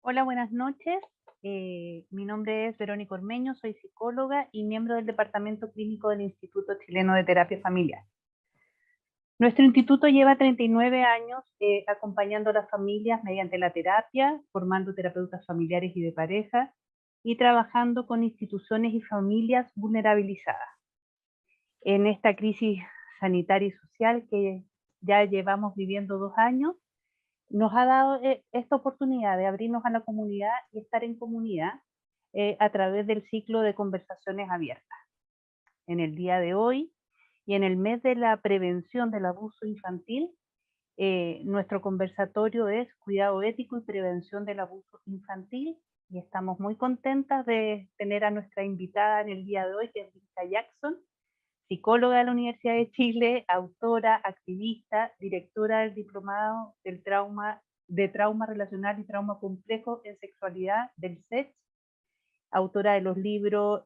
Hola, buenas noches. Mi nombre es Verónica Ormeño, soy psicóloga y miembro del Departamento Clínico del Instituto Chileno de Terapia Familiar. Nuestro instituto lleva 39 años acompañando a las familias mediante la terapia, formando terapeutas familiares y de pareja y trabajando con instituciones y familias vulnerabilizadas. En esta crisis sanitaria y social que ya llevamos viviendo 2 años, nos ha dado esta oportunidad de abrirnos a la comunidad y estar en comunidad a través del ciclo de conversaciones abiertas. En el día de hoy y en el mes de la prevención del abuso infantil, nuestro conversatorio es cuidado ético y prevención del abuso infantil y estamos muy contentas de tener a nuestra invitada en el día de hoy, que es Lisa Jackson, psicóloga de la Universidad de Chile, autora, activista, directora del Diplomado de Trauma Relacional y Trauma Complejo en Sexualidad del SEX, autora de los libros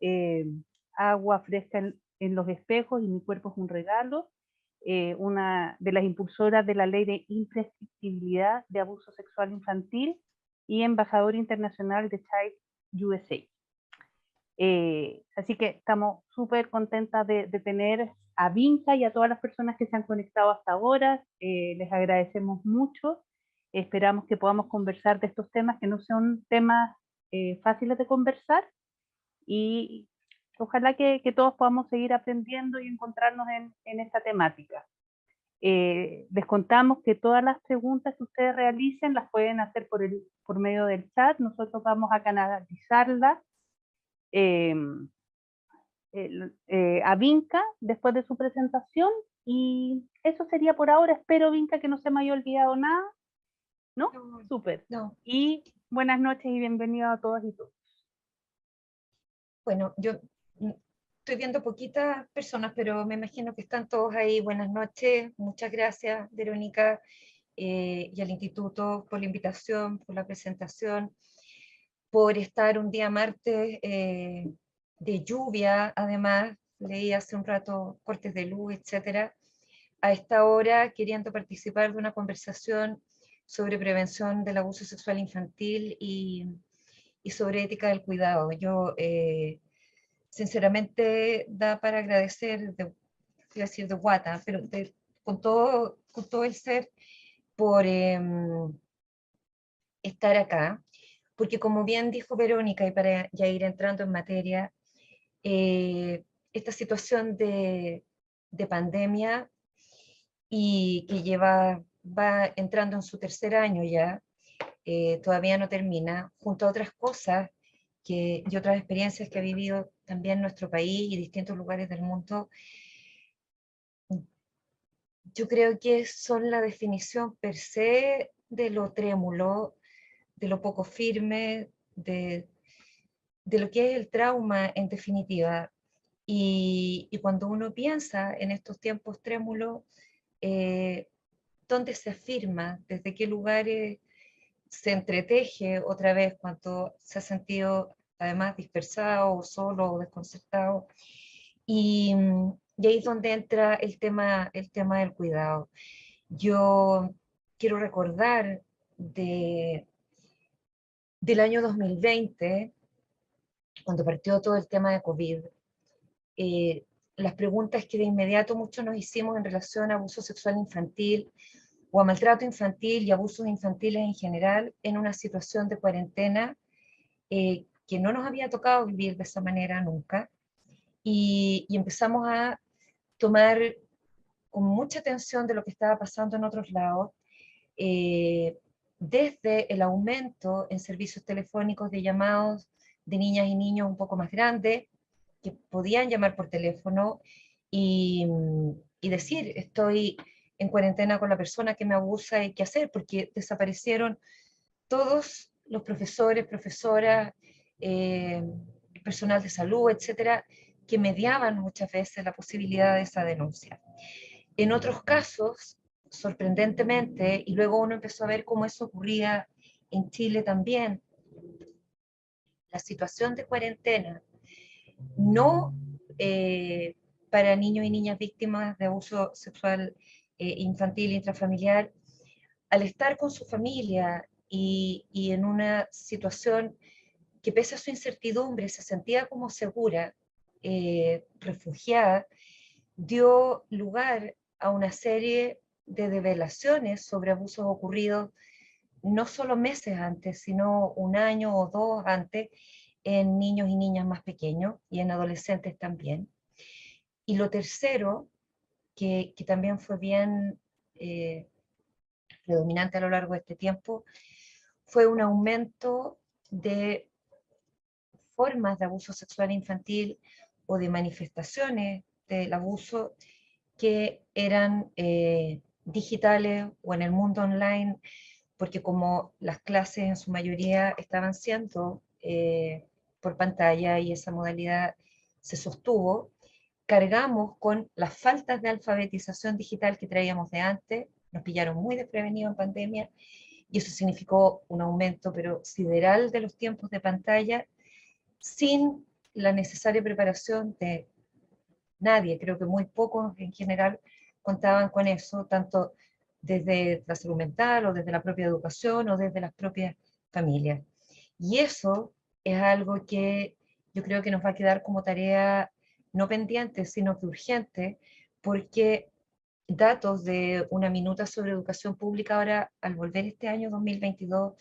Agua Fresca en los Espejos y Mi Cuerpo es un Regalo, una de las impulsoras de la Ley de Imprescriptibilidad de Abuso Sexual Infantil y embajadora internacional de Child USA. Así que estamos súper contentas de tener a Vinca y a todas las personas que se han conectado hasta ahora. Les agradecemos mucho. Esperamos que podamos conversar de estos temas que no son temas fáciles de conversar y ojalá que todos podamos seguir aprendiendo y encontrarnos en esta temática. Les contamos que todas las preguntas que ustedes realicen las pueden hacer por medio del chat. Nosotros vamos a canalizarlas eh, a Vinca después de su presentación y eso sería por ahora. Espero, Vinca, que no se me haya olvidado nada, ¿no? No, Súper. no. Y buenas noches y bienvenidos a todas y todos. Bueno, yo mm, estoy viendo poquitas personas, pero me imagino que están todos ahí. Buenas noches, muchas gracias, Verónica, y al Instituto por la invitación, por la presentación, por estar un día martes de lluvia, además, leí hace un rato cortes de luz, etcétera, a esta hora queriendo participar de una conversación sobre prevención del abuso sexual infantil y sobre ética del cuidado. Yo, sinceramente, da para agradecer, iba a decir de guata, pero con todo el ser, por estar acá, porque como bien dijo Verónica, y para ya ir entrando en materia, esta situación de pandemia y que va entrando en su tercer año ya, todavía no termina, junto a otras cosas y otras experiencias que ha vivido también nuestro país y distintos lugares del mundo, yo creo que son la definición per se de lo trémulo, de lo poco firme, de lo que es el trauma en definitiva. Y cuando uno piensa en estos tiempos trémulos, eh, ¿dónde se afirma? ¿Desde qué lugares se entreteje otra vez cuando se ha sentido además dispersado, solo o desconcertado? Y, y ahí es donde entra el tema del cuidado. Yo quiero recordar del año 2020, cuando partió todo el tema de COVID, eh, las preguntas que de inmediato muchos nos hicimos en relación a abuso sexual infantil o a maltrato infantil y abusos infantiles en general en una situación de cuarentena que no nos había tocado vivir de esa manera nunca. Y empezamos a tomar con mucha atención de lo que estaba pasando en otros lados, eh, desde el aumento en servicios telefónicos de llamados de niñas y niños un poco más grandes, que podían llamar por teléfono y, y decir, estoy en cuarentena con la persona que me abusa y qué hacer, porque desaparecieron todos los profesores, profesoras, eh, personal de salud, etcétera, que mediaban muchas veces la posibilidad de esa denuncia. En otros casos, sorprendentemente, y luego uno empezó a ver cómo eso ocurría en Chile también, la situación de cuarentena, no para niños y niñas víctimas de abuso sexual infantil e intrafamiliar, al estar con su familia y en una situación que pese a su incertidumbre se sentía como segura, refugiada, dio lugar a una serie de revelaciones sobre abusos ocurridos no solo meses antes, sino un año o dos antes, en niños y niñas más pequeños y en adolescentes también. Y lo tercero, que también fue bien predominante a lo largo de este tiempo, fue un aumento de formas de abuso sexual infantil o de manifestaciones del abuso que eran digitales o en el mundo online, porque como las clases en su mayoría estaban siendo por pantalla y esa modalidad se sostuvo, cargamos con las faltas de alfabetización digital que traíamos de antes, nos pillaron muy desprevenidos en pandemia y eso significó un aumento pero sideral de los tiempos de pantalla sin la necesaria preparación de nadie, creo que muy pocos en general contaban con eso, tanto desde la salud mental o desde la propia educación o desde las propias familias. Y eso es algo que yo creo que nos va a quedar como tarea no pendiente, sino que urgente, porque datos de una minuta sobre educación pública ahora, al volver este año 2022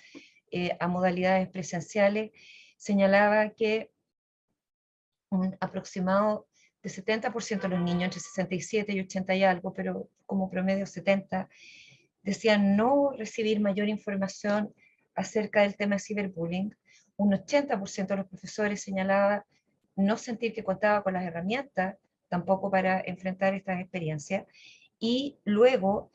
a modalidades presenciales, señalaba que un aproximado de 70% de los niños, entre 67 y 80 y algo, pero como promedio 70, decían no recibir mayor información acerca del tema de ciberbullying. Un 80% de los profesores señalaba no sentir que contaba con las herramientas tampoco para enfrentar estas experiencias. Y luego,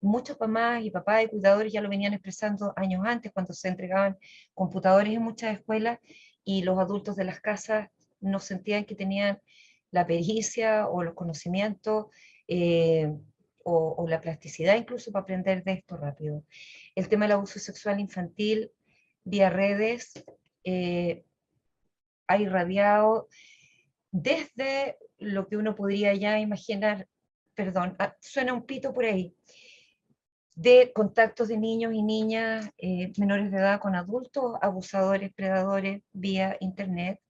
muchos mamás y papás y cuidadores ya lo venían expresando años antes, cuando se entregaban computadores en muchas escuelas y los adultos de las casas no sentían que tenían la pericia o los conocimientos eh, o la plasticidad incluso para aprender de esto rápido. El tema del abuso sexual infantil vía redes ha irradiado desde lo que uno podría ya imaginar, perdón, suena un pito por ahí, de contactos de niños y niñas menores de edad con adultos, abusadores, predadores vía internet,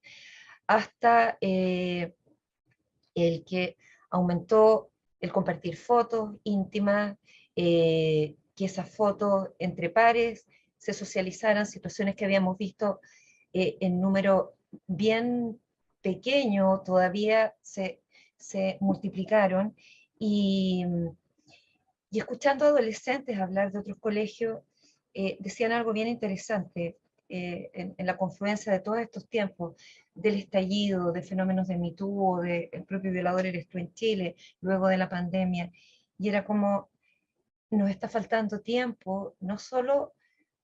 hasta el que aumentó el compartir fotos íntimas, que esas fotos entre pares se socializaran, situaciones que habíamos visto en número bien pequeño, todavía se multiplicaron. Y, y escuchando a adolescentes hablar de otros colegios, decían algo bien interesante en la confluencia de todos estos tiempos, del estallido, de fenómenos de Me Too, o de el propio violador eres tú en Chile, luego de la pandemia, y era como, nos está faltando tiempo, no solo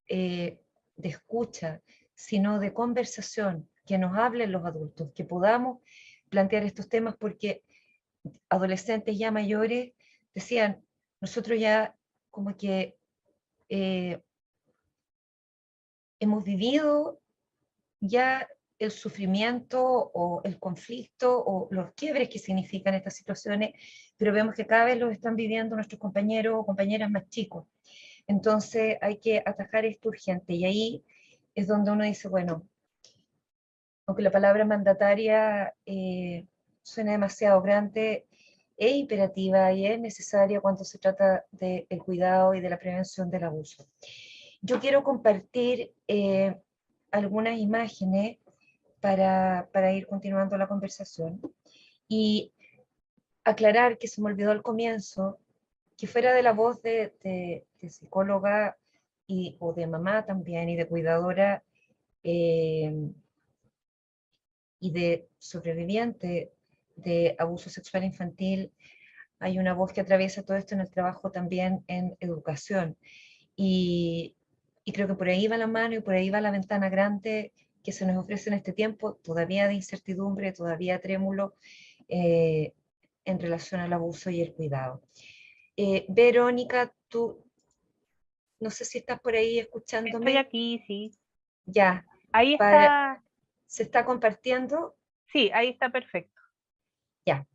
de escucha, sino de conversación, que nos hablen los adultos, que podamos plantear estos temas, porque adolescentes ya mayores decían, nosotros ya como que eh, hemos vivido ya el sufrimiento o el conflicto o los quiebres que significan estas situaciones, pero vemos que cada vez los están viviendo nuestros compañeros o compañeras más chicos. Entonces hay que atajar esto urgente y ahí es donde uno dice, bueno, aunque la palabra mandataria suene demasiado grande, es imperativa y es necesaria cuando se trata del cuidado y de la prevención del abuso. Yo quiero compartir algunas imágenes para ir continuando la conversación y aclarar que se me olvidó al comienzo, que fuera de la voz de psicóloga o de mamá también y de cuidadora eh, y de sobreviviente de abuso sexual infantil, hay una voz que atraviesa todo esto en el trabajo también en educación. Y, y creo que por ahí va la mano y por ahí va la ventana grande que se nos ofrece en este tiempo, todavía de incertidumbre, todavía trémulo, eh, en relación al abuso y el cuidado. Verónica, tú, no sé si estás por ahí Estoy escuchándome, aquí, sí. ya, Ahí para, está, se está compartiendo, sí, ahí está perfecto. ya.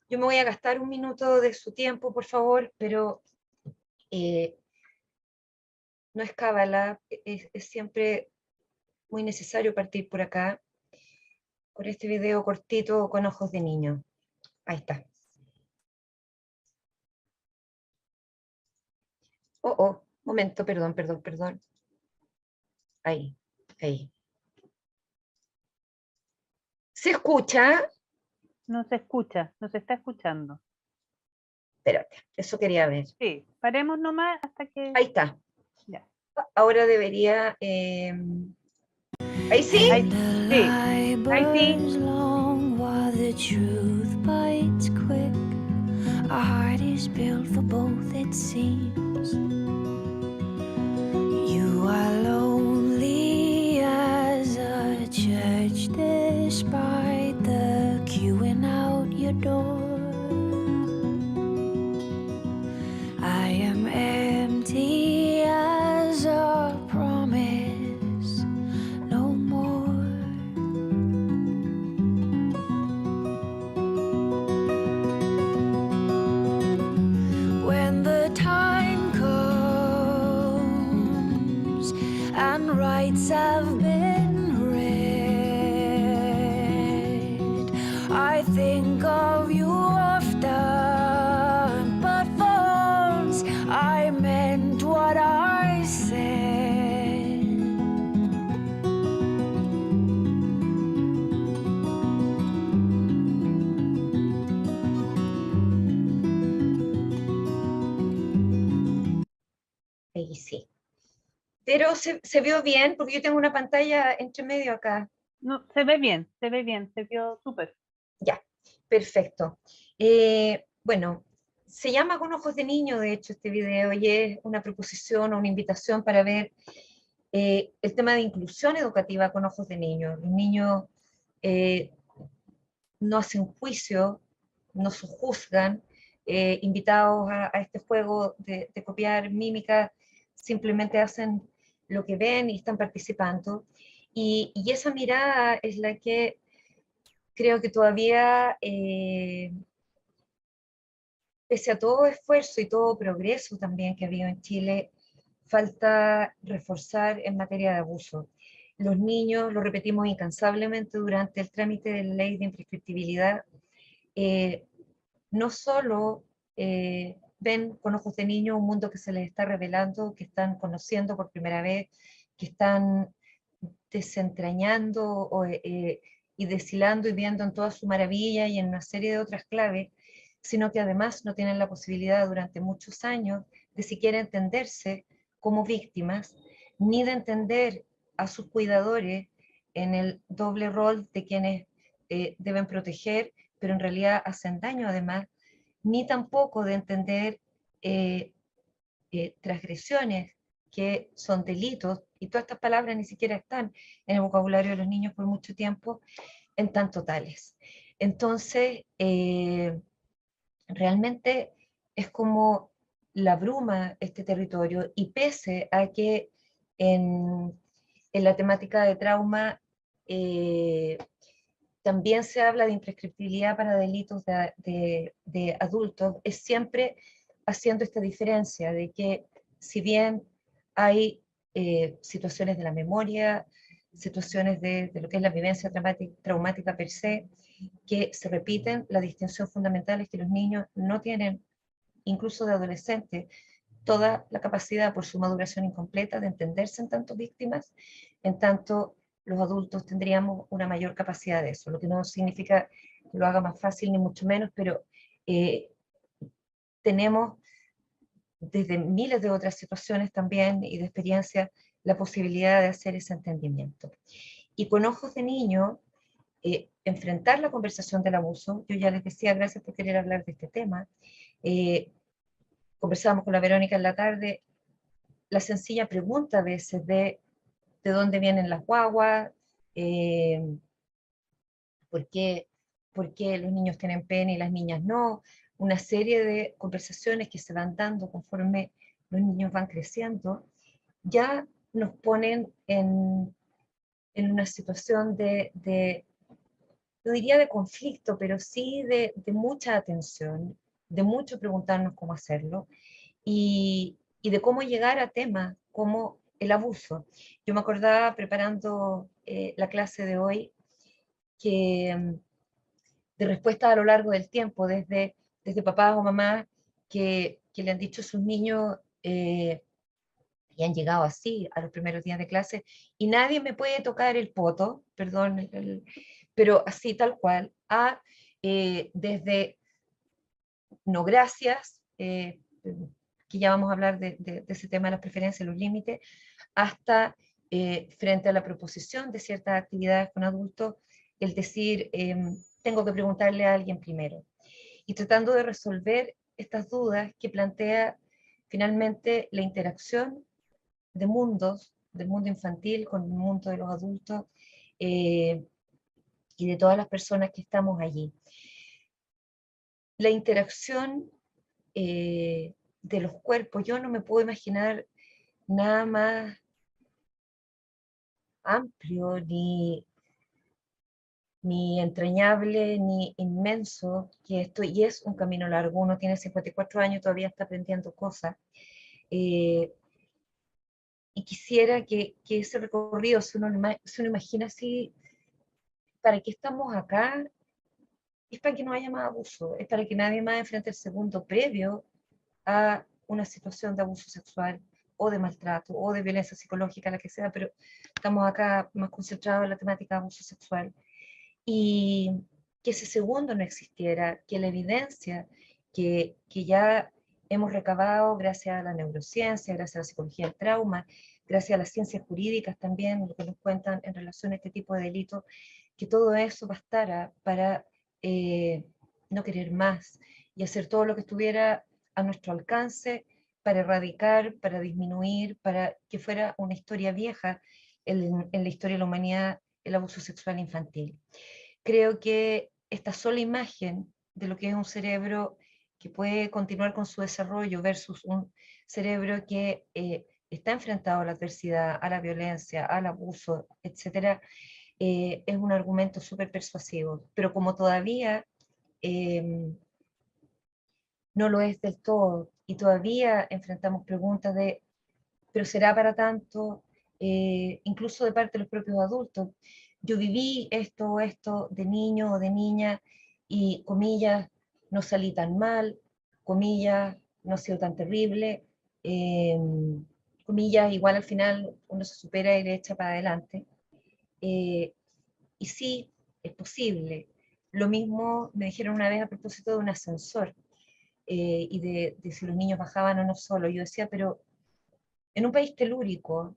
Yo me voy a gastar un minuto de su tiempo, por favor, pero eh, no es cábala, es siempre muy necesario partir por acá, por este video cortito con ojos de niño. Ahí está. Momento, perdón. Ahí, ahí. ¿Se escucha? No se escucha, no se está escuchando. Espérate, eso quería ver. Sí, paremos nomás hasta que... Ahí está. Ya. Ahora debería... ¿Ahí sí? Ahí sí, ahí sí. Long while the truth bites quick. Our heart is built for both, it seems. You are lonely as a church despite the queuing out your door. I am empty as a promise, no more. When the time comes and rights have been read, I think of you often, but for once I meant what I said. Ahí sí. Pero se vio bien porque yo tengo una pantalla entre medio acá. No, se vio súper. Ya, perfecto. Bueno, se llama Con ojos de niño, de hecho, este video, y es una proposición o una invitación para ver el tema de inclusión educativa con ojos de niño. Los niños eh, no hacen juicio, no se juzgan, invitados a este juego de copiar mímica, simplemente hacen lo que ven y están participando. Y esa mirada es la que creo que todavía, pese a todo esfuerzo y todo progreso también que ha habido en Chile, falta reforzar en materia de abuso. Los niños, lo repetimos incansablemente durante el trámite de la ley de imprescriptibilidad, no solo ven con ojos de niño un mundo que se les está revelando, que están conociendo por primera vez, que están desentrañando y deshilando y viendo en toda su maravilla y en una serie de otras claves, sino que además no tienen la posibilidad durante muchos años de siquiera entenderse como víctimas, ni de entender a sus cuidadores en el doble rol de quienes deben proteger, pero en realidad hacen daño además, ni tampoco de entender transgresiones que son delitos, y todas estas palabras ni siquiera están en el vocabulario de los niños por mucho tiempo, en tanto tales. Entonces, realmente es como la bruma este territorio, y pese a que en la temática de trauma también se habla de imprescriptibilidad para delitos de adultos, es siempre haciendo esta diferencia de que si bien hay situaciones de la memoria, situaciones de lo que es la vivencia traumática per se, que se repiten, la distinción fundamental es que los niños no tienen, incluso de adolescentes, toda la capacidad por su maduración incompleta de entenderse en tanto víctimas, en tanto los adultos tendríamos una mayor capacidad de eso, lo que no significa que lo haga más fácil ni mucho menos, pero tenemos desde miles de otras situaciones también y de experiencias la posibilidad de hacer ese entendimiento. Y con ojos de niño, enfrentar la conversación del abuso, yo ya les decía, gracias por querer hablar de este tema, conversábamos con la Verónica en la tarde, la sencilla pregunta a veces de dónde vienen las guaguas, ¿por qué los niños tienen pene y las niñas no? Una serie de conversaciones que se van dando conforme los niños van creciendo, ya nos ponen en una situación no diría de conflicto, pero sí de mucha atención, de mucho preguntarnos cómo hacerlo, y y de cómo llegar a temas como el abuso. Yo me acordaba preparando la clase de hoy que de respuestas a lo largo del tiempo, desde papás o mamás que le han dicho a sus niños y han llegado así a los primeros días de clase, y nadie me puede tocar el poto, perdón, pero así tal cual, desde no gracias, que ya vamos a hablar de ese tema de las preferencias, los límites, hasta frente a la proposición de ciertas actividades con adultos, el decir, tengo que preguntarle a alguien primero. Y tratando de resolver estas dudas que plantea finalmente la interacción de mundos, del mundo infantil con el mundo de los adultos y de todas las personas que estamos allí. La interacción de los cuerpos, yo no me puedo imaginar nada más amplio, ni entrañable, ni inmenso que esto, y es un camino largo. Uno tiene 54 años y todavía está aprendiendo cosas. Y quisiera que ese recorrido, si uno imagina así, ¿para qué estamos acá? Es para que no haya más abuso, es para que nadie más enfrente el segundo previo a una situación de abuso sexual o de maltrato o de violencia psicológica, la que sea, pero estamos acá más concentrados en la temática de abuso sexual. Y que ese segundo no existiera, que la evidencia que ya hemos recabado gracias a la neurociencia, gracias a la psicología del trauma, gracias a las ciencias jurídicas también, lo que nos cuentan en relación a este tipo de delitos, que todo eso bastara para no querer más y hacer todo lo que estuviera a nuestro alcance para erradicar, para disminuir, para que fuera una historia vieja en la historia de la humanidad el abuso sexual infantil. Creo que esta sola imagen de lo que es un cerebro que puede continuar con su desarrollo versus un cerebro que está enfrentado a la adversidad, a la violencia, al abuso, etcétera, es un argumento súper persuasivo. Pero como todavía no lo es del todo y todavía enfrentamos preguntas de, ¿pero será para tanto? Incluso de parte de los propios adultos. Yo viví esto de niño o de niña y, comillas, no salí tan mal, comillas, no ha sido tan terrible, eh, comillas, igual al final uno se supera y le echa para adelante. Eh, y sí, es posible. Lo mismo me dijeron una vez a propósito de un ascensor y de si los niños bajaban o no solo. Yo decía, pero en un país telúrico,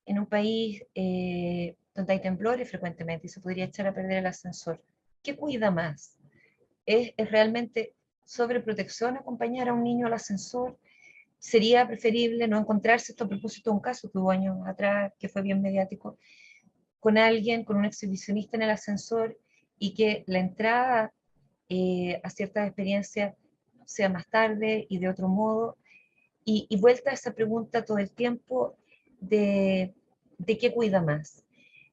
en un país donde hay temblores frecuentemente y se podría echar a perder el ascensor, ¿qué cuida más? ¿Es realmente sobreprotección acompañar a un niño al ascensor? ¿Sería preferible no encontrarse, esto a propósito de un caso que hubo años atrás, que fue bien mediático, con alguien, con un exhibicionista en el ascensor y que la entrada a ciertas experiencias sea más tarde y de otro modo? Y vuelta a esa pregunta todo el tiempo de qué cuida más,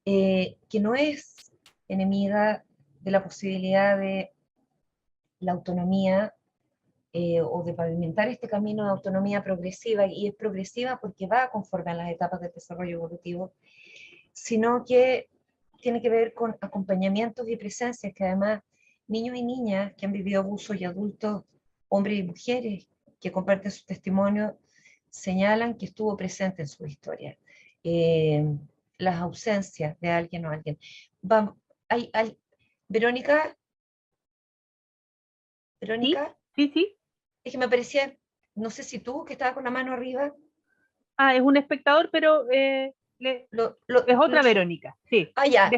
que no es enemiga de la posibilidad de la autonomía o de pavimentar este camino de autonomía progresiva, y es progresiva porque va conforme a las etapas del desarrollo evolutivo, sino que tiene que ver con acompañamientos y presencias que además niños y niñas que han vivido abusos y adultos, hombres y mujeres que comparten su testimonio, señalan que estuvo presente en su historia. Las ausencias de alguien o alguien. Vamos, Verónica, ¿Sí? Verónica, Sí, sí. es que me parecía, no sé si tú, que estaba con la mano arriba, Ah, es un espectador, pero lo, lo, es lo otra su- Verónica. Sí. ya,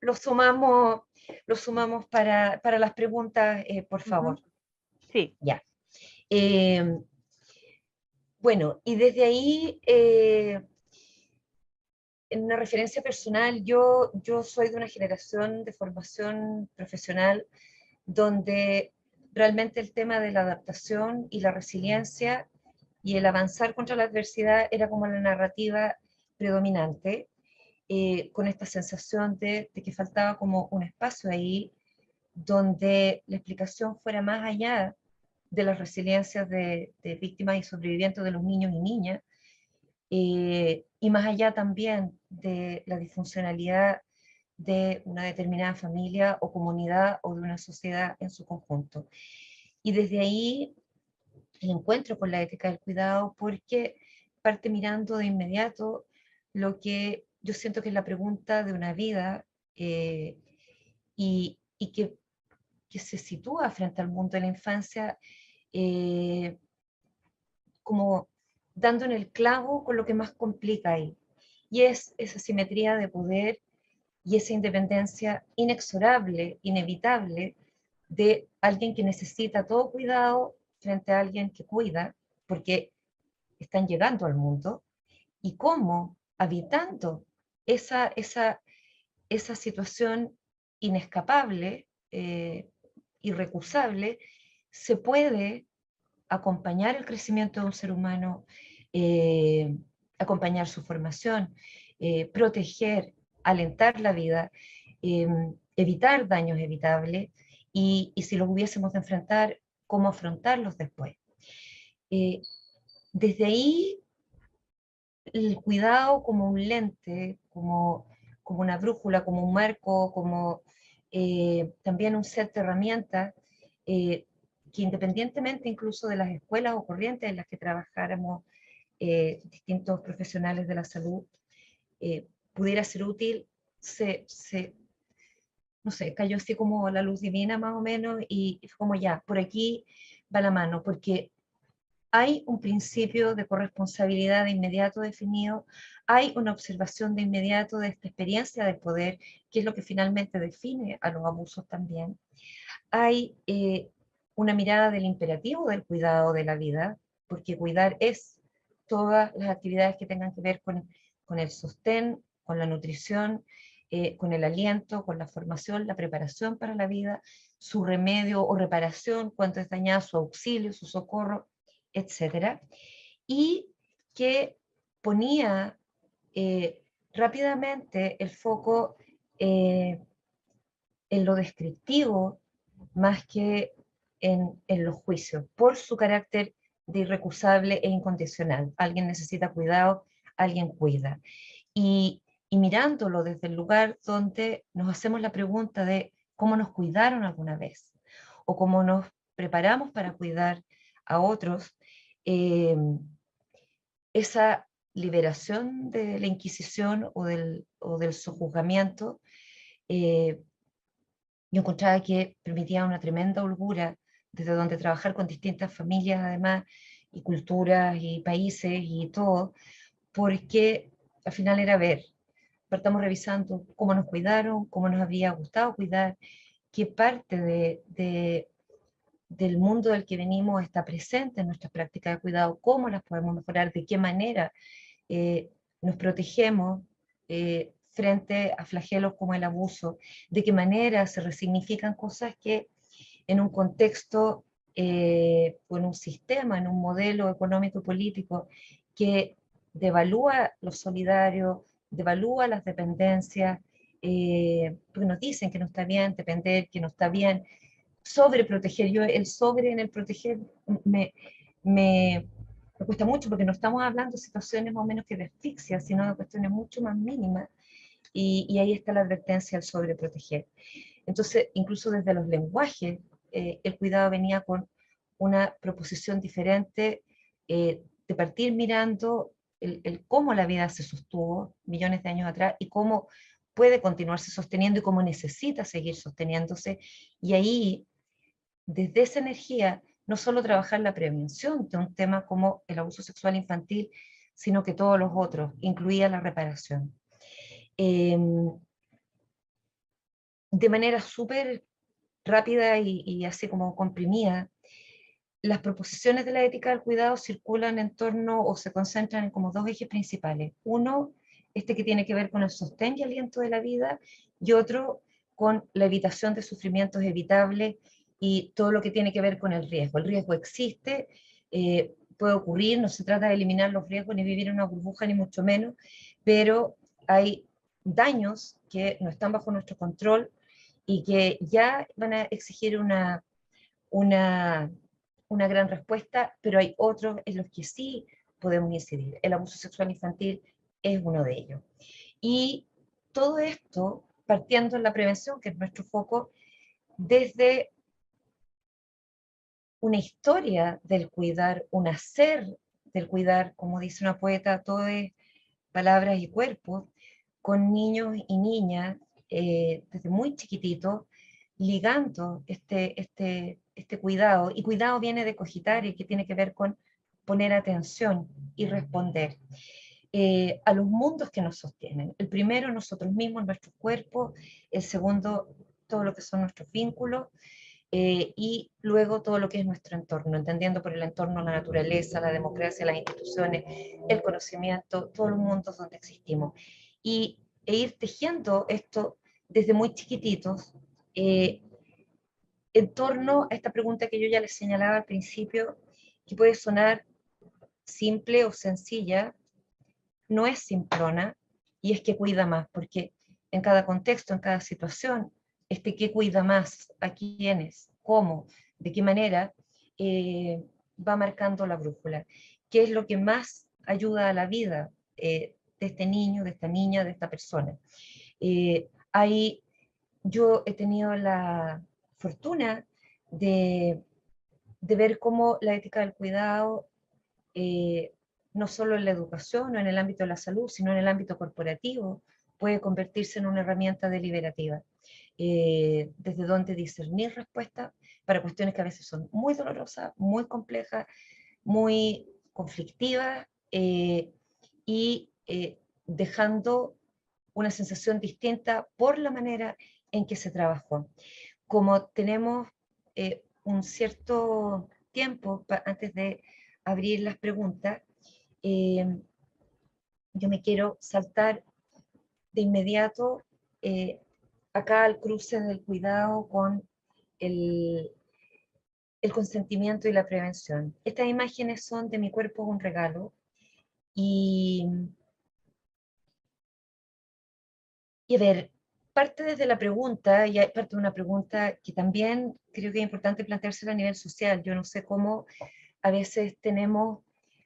lo sumamos para las preguntas, por Ujú. favor. Sí. Ya. Eh, bueno, y desde ahí, en una referencia personal, yo soy de una generación de formación profesional donde realmente el tema de la adaptación y la resiliencia y el avanzar contra la adversidad era como la narrativa predominante, con esta sensación de que faltaba como un espacio ahí donde la explicación fuera más allá de las resiliencias de víctimas y sobrevivientes de los niños y niñas, y más allá también de la disfuncionalidad de una determinada familia o comunidad o de una sociedad en su conjunto. Y desde ahí el encuentro con la ética del cuidado, porque parte mirando de inmediato lo que yo siento que es la pregunta de una vida, y que se sitúa frente al mundo de la infancia, como dando en el clavo con lo que más complica ahí. Y es esa simetría de poder y esa independencia inexorable, inevitable, de alguien que necesita todo cuidado frente a alguien que cuida, porque están llegando al mundo, y cómo, habitando esa situación inescapable, irrecusable, se puede acompañar el crecimiento de un ser humano, acompañar su formación, proteger, alentar la vida, evitar daños evitables, y si los hubiésemos de enfrentar, cómo afrontarlos después. Eh, Desde ahí, el cuidado como un lente, como una brújula, como un marco, como también un set de herramientas, que independientemente incluso de las escuelas o corrientes en las que trabajáramos distintos profesionales de la salud, pudiera ser útil, no sé, cayó así como la luz divina más o menos, y fue como ya, por aquí va la mano, porque hay un principio de corresponsabilidad de inmediato definido, hay una observación de inmediato de esta experiencia del poder, que es lo que finalmente define a los abusos también. Hay una mirada del imperativo del cuidado de la vida, porque cuidar es todas las actividades que tengan que ver con el sostén, con la nutrición, con el aliento, con la formación, la preparación para la vida, su remedio o reparación cuando es dañada, su auxilio, su socorro, etcétera, y que ponía rápidamente el foco en lo descriptivo más que en los juicios, por su carácter de irrecusable e incondicional. Alguien necesita cuidado, alguien cuida. Y mirándolo desde el lugar donde nos hacemos la pregunta de cómo nos cuidaron alguna vez, o cómo nos preparamos para cuidar a otros, esa liberación de la Inquisición o del sojuzgamiento, yo encontraba que permitía una tremenda holgura desde donde trabajar con distintas familias además, y culturas y países y todo, porque al final era ver, partamos revisando cómo nos cuidaron, cómo nos habría gustado cuidar, qué parte del mundo del que venimos está presente en nuestras prácticas de cuidado, cómo las podemos mejorar, de qué manera nos protegemos frente a flagelos como el abuso, de qué manera se resignifican cosas que en un contexto o en un sistema, en un modelo económico y político que devalúa lo solidario, devalúa las dependencias, porque nos dicen que no está bien depender, que no está bien sobreproteger. Yo el sobre en el proteger me, me cuesta mucho, porque no estamos hablando de situaciones más o menos que de asfixia, sino de cuestiones mucho más mínimas, y ahí está la advertencia al sobreproteger. Entonces, incluso desde los lenguajes, el cuidado venía con una proposición diferente, de partir mirando el cómo la vida se sostuvo millones de años atrás y cómo puede continuarse sosteniendo y cómo necesita seguir sosteniéndose. Y ahí, desde esa energía, no solo trabajar la prevención de un tema como el abuso sexual infantil, sino que todos los otros, incluida la reparación. De manera súper rápida y así como comprimida, las proposiciones de la ética del cuidado circulan en torno o se concentran en como dos ejes principales. Uno, este que tiene que ver con el sostén y aliento de la vida, y otro con la evitación de sufrimientos evitables y todo lo que tiene que ver con el riesgo. El riesgo existe, puede ocurrir, no se trata de eliminar los riesgos ni vivir en una burbuja ni mucho menos, pero hay daños que no están bajo nuestro control y que ya van a exigir una una gran respuesta, pero hay otros en los que sí podemos incidir. El abuso sexual infantil es uno de ellos. Y todo esto partiendo en la prevención, que es nuestro foco, desde una historia del cuidar, un hacer del cuidar, como dice una poeta, todo es palabras y cuerpos, con niños y niñas desde muy chiquititos, ligando este cuidado. Y cuidado viene de cogitar y que tiene que ver con poner atención y responder a los mundos que nos sostienen. El primero, nosotros mismos, nuestro cuerpo; el segundo, todo lo que son nuestros vínculos, y luego todo lo que es nuestro entorno, entendiendo por el entorno la naturaleza, la democracia, las instituciones, el conocimiento, todos los mundos donde existimos. E ir tejiendo esto desde muy chiquititos, en torno a esta pregunta que yo ya les señalaba al principio, que puede sonar simple o sencilla, no es simplona, y es que cuida más, porque en cada contexto, en cada situación, qué cuida más, a quiénes, cómo, de qué manera, va marcando la brújula. ¿Qué es lo que más ayuda a la vida de este niño, de esta niña, de esta persona? Ahí yo he tenido la fortuna de, de ver cómo la ética del cuidado, no solo en la educación o en el ámbito de la salud, sino en el ámbito corporativo, puede convertirse en una herramienta deliberativa, desde donde discernir respuestas para cuestiones que a veces son muy dolorosas, muy complejas, muy conflictivas, y dejando una sensación distinta por la manera en que se trabajó. Como tenemos un cierto tiempo antes de abrir las preguntas, yo me quiero saltar de inmediato acá al cruce del cuidado con el, el consentimiento y la prevención. Estas imágenes son de Mi cuerpo es un regalo, y a ver, parte desde la pregunta, y hay parte de una pregunta que también creo que es importante planteársela a nivel social. Yo no sé cómo a veces tenemos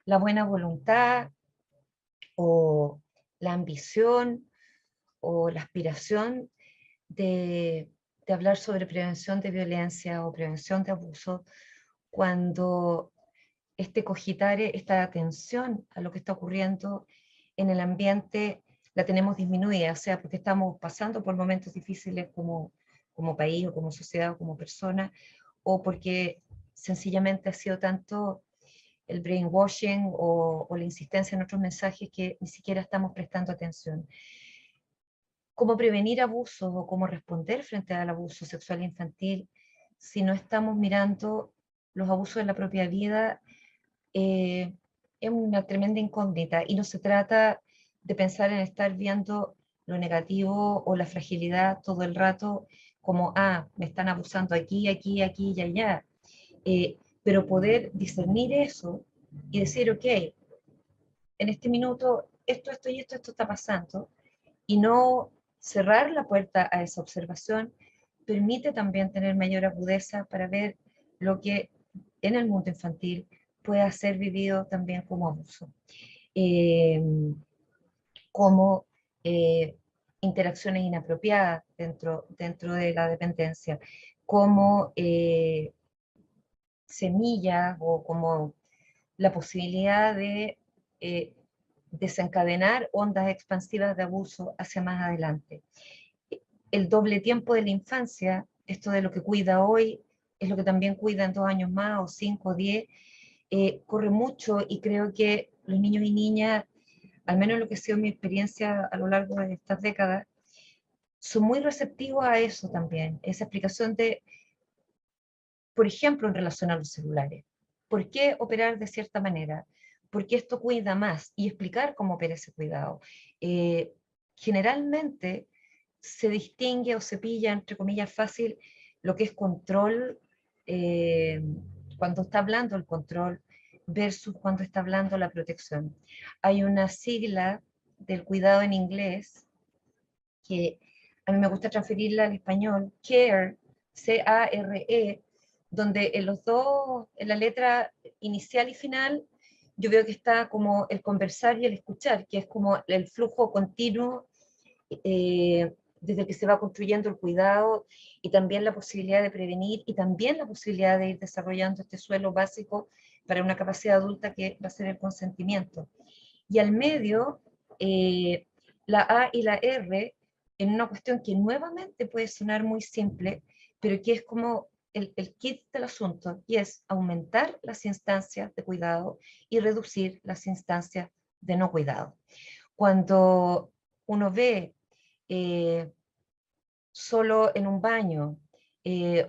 la buena voluntad o la ambición o la aspiración de hablar sobre prevención de violencia o prevención de abuso, cuando este cogitare, esta atención a lo que está ocurriendo en el ambiente, la tenemos disminuida, o sea, porque estamos pasando por momentos difíciles como país o como sociedad o como persona, o porque sencillamente ha sido tanto el brainwashing o la insistencia en otros mensajes que ni siquiera estamos prestando atención. Cómo prevenir abusos o cómo responder frente al abuso sexual infantil si no estamos mirando los abusos en la propia vida, es una tremenda incógnita, y no se trata de pensar en estar viendo lo negativo o la fragilidad todo el rato como, me están abusando aquí, aquí, aquí y allá, pero poder discernir eso y decir, ok, en este minuto esto y esto está pasando, y no cerrar la puerta a esa observación, permite también tener mayor agudeza para ver lo que en el mundo infantil puede ser vivido también como abuso, eh, como interacciones inapropiadas dentro de la dependencia, como semillas o como la posibilidad de desencadenar ondas expansivas de abuso hacia más adelante. El doble tiempo de la infancia, esto de lo que cuida hoy, es lo que también cuida en 2 años más, o 5 o 10, corre mucho, y creo que los niños y niñas, al menos lo que ha sido mi experiencia a lo largo de estas décadas, son muy receptivos a eso también, esa explicación de, por ejemplo, en relación a los celulares. ¿Por qué operar de cierta manera? Porque esto cuida más, y explicar cómo opera ese cuidado. Generalmente se distingue o se pilla, entre comillas, fácil lo que es control, cuando está hablando el control versus cuando está hablando la protección. Hay una sigla del cuidado en inglés que a mí me gusta transferirla al español, CARE, C-A-R-E, donde en los dos, en la letra inicial y final, yo veo que está como el conversar y el escuchar, que es como el flujo continuo desde que se va construyendo el cuidado y también la posibilidad de prevenir y también la posibilidad de ir desarrollando este suelo básico para una capacidad adulta que va a ser el consentimiento. Y al medio, la A y la R, en una cuestión que nuevamente puede sonar muy simple, pero que es como el kit del asunto, y es aumentar las instancias de cuidado y reducir las instancias de no cuidado. Cuando uno ve solo en un baño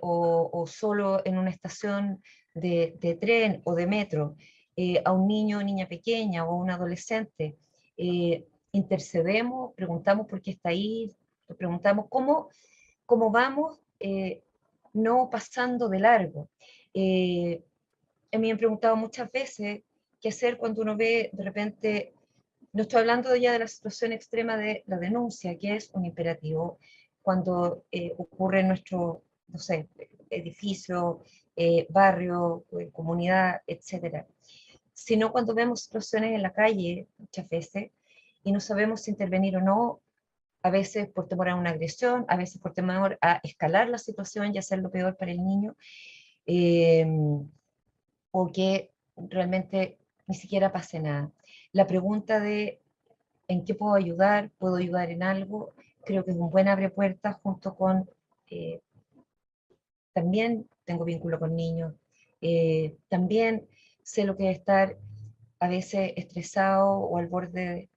o solo en una estación de tren o de metro a un niño o niña pequeña o un adolescente, intercedemos, preguntamos por qué está ahí, preguntamos cómo vamos no pasando de largo. A mí me han preguntado muchas veces qué hacer cuando uno ve de repente, no estoy hablando ya de la situación extrema de la denuncia, que es un imperativo, cuando ocurre en nuestro, no sé, edificio, barrio, comunidad, etcétera, sino cuando vemos situaciones en la calle muchas veces y no sabemos si intervenir o no, a veces por temor a una agresión, a veces por temor a escalar la situación y hacerlo peor para el niño, eh, o que realmente ni siquiera pase nada. La pregunta de ¿en qué puedo ayudar en algo? Creo que es un buen abre puertas junto con, eh, también tengo vínculo con niños, también sé lo que es estar a veces estresado o al borde,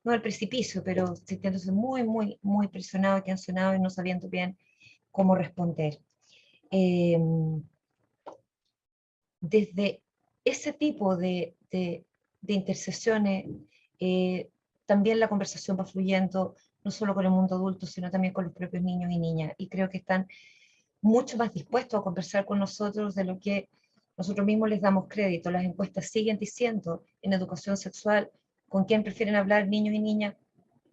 no del precipicio, pero sintiéndose muy, muy, muy presionado, tensionado y no sabiendo bien cómo responder. Eh, Desde ese tipo de intercesiones, también la conversación va fluyendo, no solo con el mundo adulto, sino también con los propios niños y niñas. Y creo que están mucho más dispuestos a conversar con nosotros de lo que nosotros mismos les damos crédito. Las encuestas siguen diciendo en educación sexual con quién prefieren hablar niños y niñas,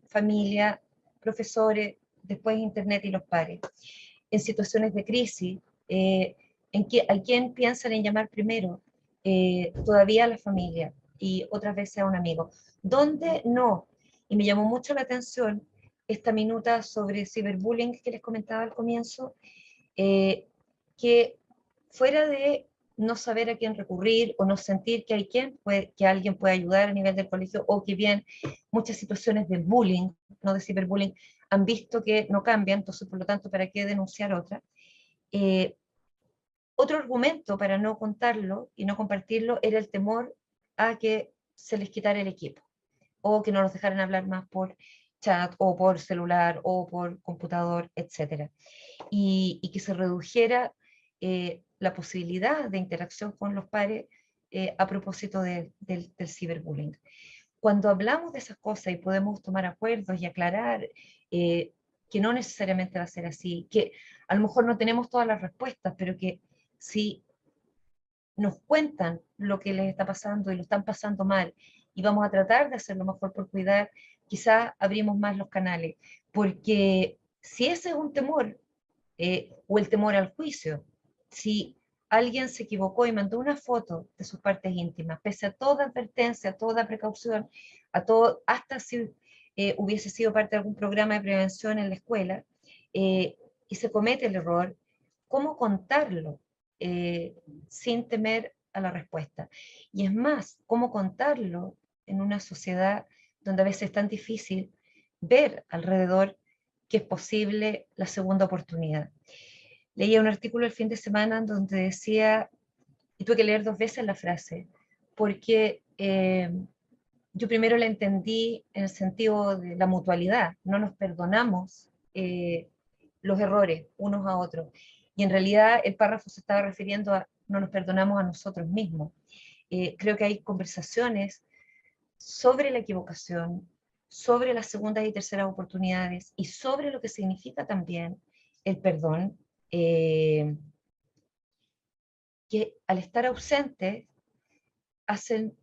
familia, profesores, después internet y los pares. En situaciones de crisis, ¿a quién piensan en llamar primero? Todavía a la familia y otras veces a un amigo. ¿Dónde no? Y me llamó mucho la atención esta minuta sobre ciberbullying que les comentaba al comienzo, que fuera de no saber a quién recurrir o no sentir que que alguien puede ayudar a nivel del colegio, o que bien muchas situaciones de bullying, no de ciberbullying, han visto que no cambian, entonces por lo tanto, ¿para qué denunciar otra? Eh, Otro argumento para no contarlo y no compartirlo era el temor a que se les quitara el equipo, o que no los dejaran hablar más por chat, o por celular, o por computador, etc. Y que se redujera la posibilidad de interacción con los pares a propósito del ciberbullying. Cuando hablamos de esas cosas y podemos tomar acuerdos y aclarar que no necesariamente va a ser así, que a lo mejor no tenemos todas las respuestas, pero que si nos cuentan lo que les está pasando y lo están pasando mal y vamos a tratar de hacer lo mejor por cuidar, quizás abrimos más los canales, porque si ese es un temor, o el temor al juicio, si alguien se equivocó y mandó una foto de sus partes íntimas, pese a toda advertencia, a toda precaución, a todo, hasta si hubiese sido parte de algún programa de prevención en la escuela, y se comete el error, ¿cómo contarlo sin temer a la respuesta? Y es más, ¿cómo contarlo en una sociedad donde a veces es tan difícil ver alrededor que es posible la segunda oportunidad? Leía un artículo el fin de semana donde decía, y tuve que leer 2 veces la frase, porque yo primero la entendí en el sentido de la mutualidad, no nos perdonamos los errores unos a otros. Y en realidad el párrafo se estaba refiriendo a no nos perdonamos a nosotros mismos. Creo que hay conversaciones sobre la equivocación, sobre las segundas y terceras oportunidades y sobre lo que significa también el perdón, que al estar ausentes hacen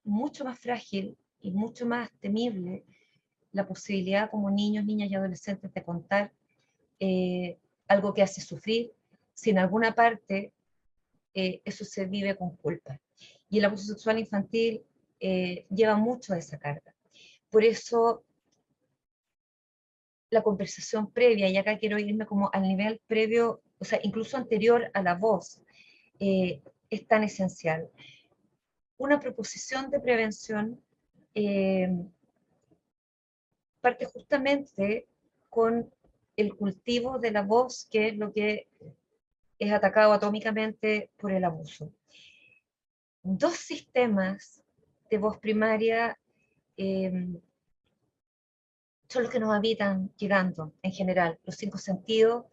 mucho más frágil y mucho más temible la posibilidad como niños, niñas y adolescentes de contar algo que hace sufrir, si en alguna parte eso se vive con culpa. Y el abuso sexual infantil lleva mucho de esa carga. Por eso la conversación previa, y acá quiero irme como al nivel previo, o sea, incluso anterior a la voz, es tan esencial. Una proposición de prevención parte justamente con el cultivo de la voz, que es lo que es atacado atómicamente por el abuso. Dos sistemas de voz primaria son los que nos habitan llegando en general, los 5 sentidos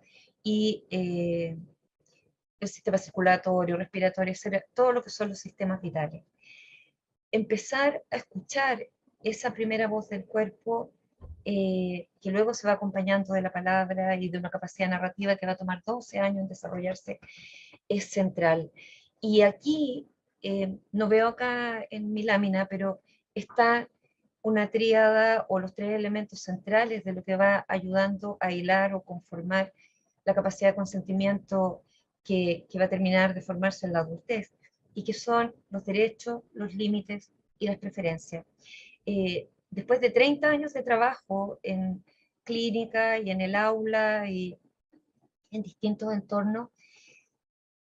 y el sistema circulatorio, respiratorio, etcétera, todo lo que son los sistemas vitales. Empezar a escuchar esa primera voz del cuerpo, que luego se va acompañando de la palabra y de una capacidad narrativa que va a tomar 12 años en desarrollarse, es central. Y aquí, no veo acá en mi lámina, pero está una tríada o los 3 elementos centrales de lo que va ayudando a hilar o conformar la capacidad de consentimiento que va a terminar de formarse en la adultez, y que son los derechos, los límites y las preferencias. Después de 30 años de trabajo en clínica y en el aula y en distintos entornos,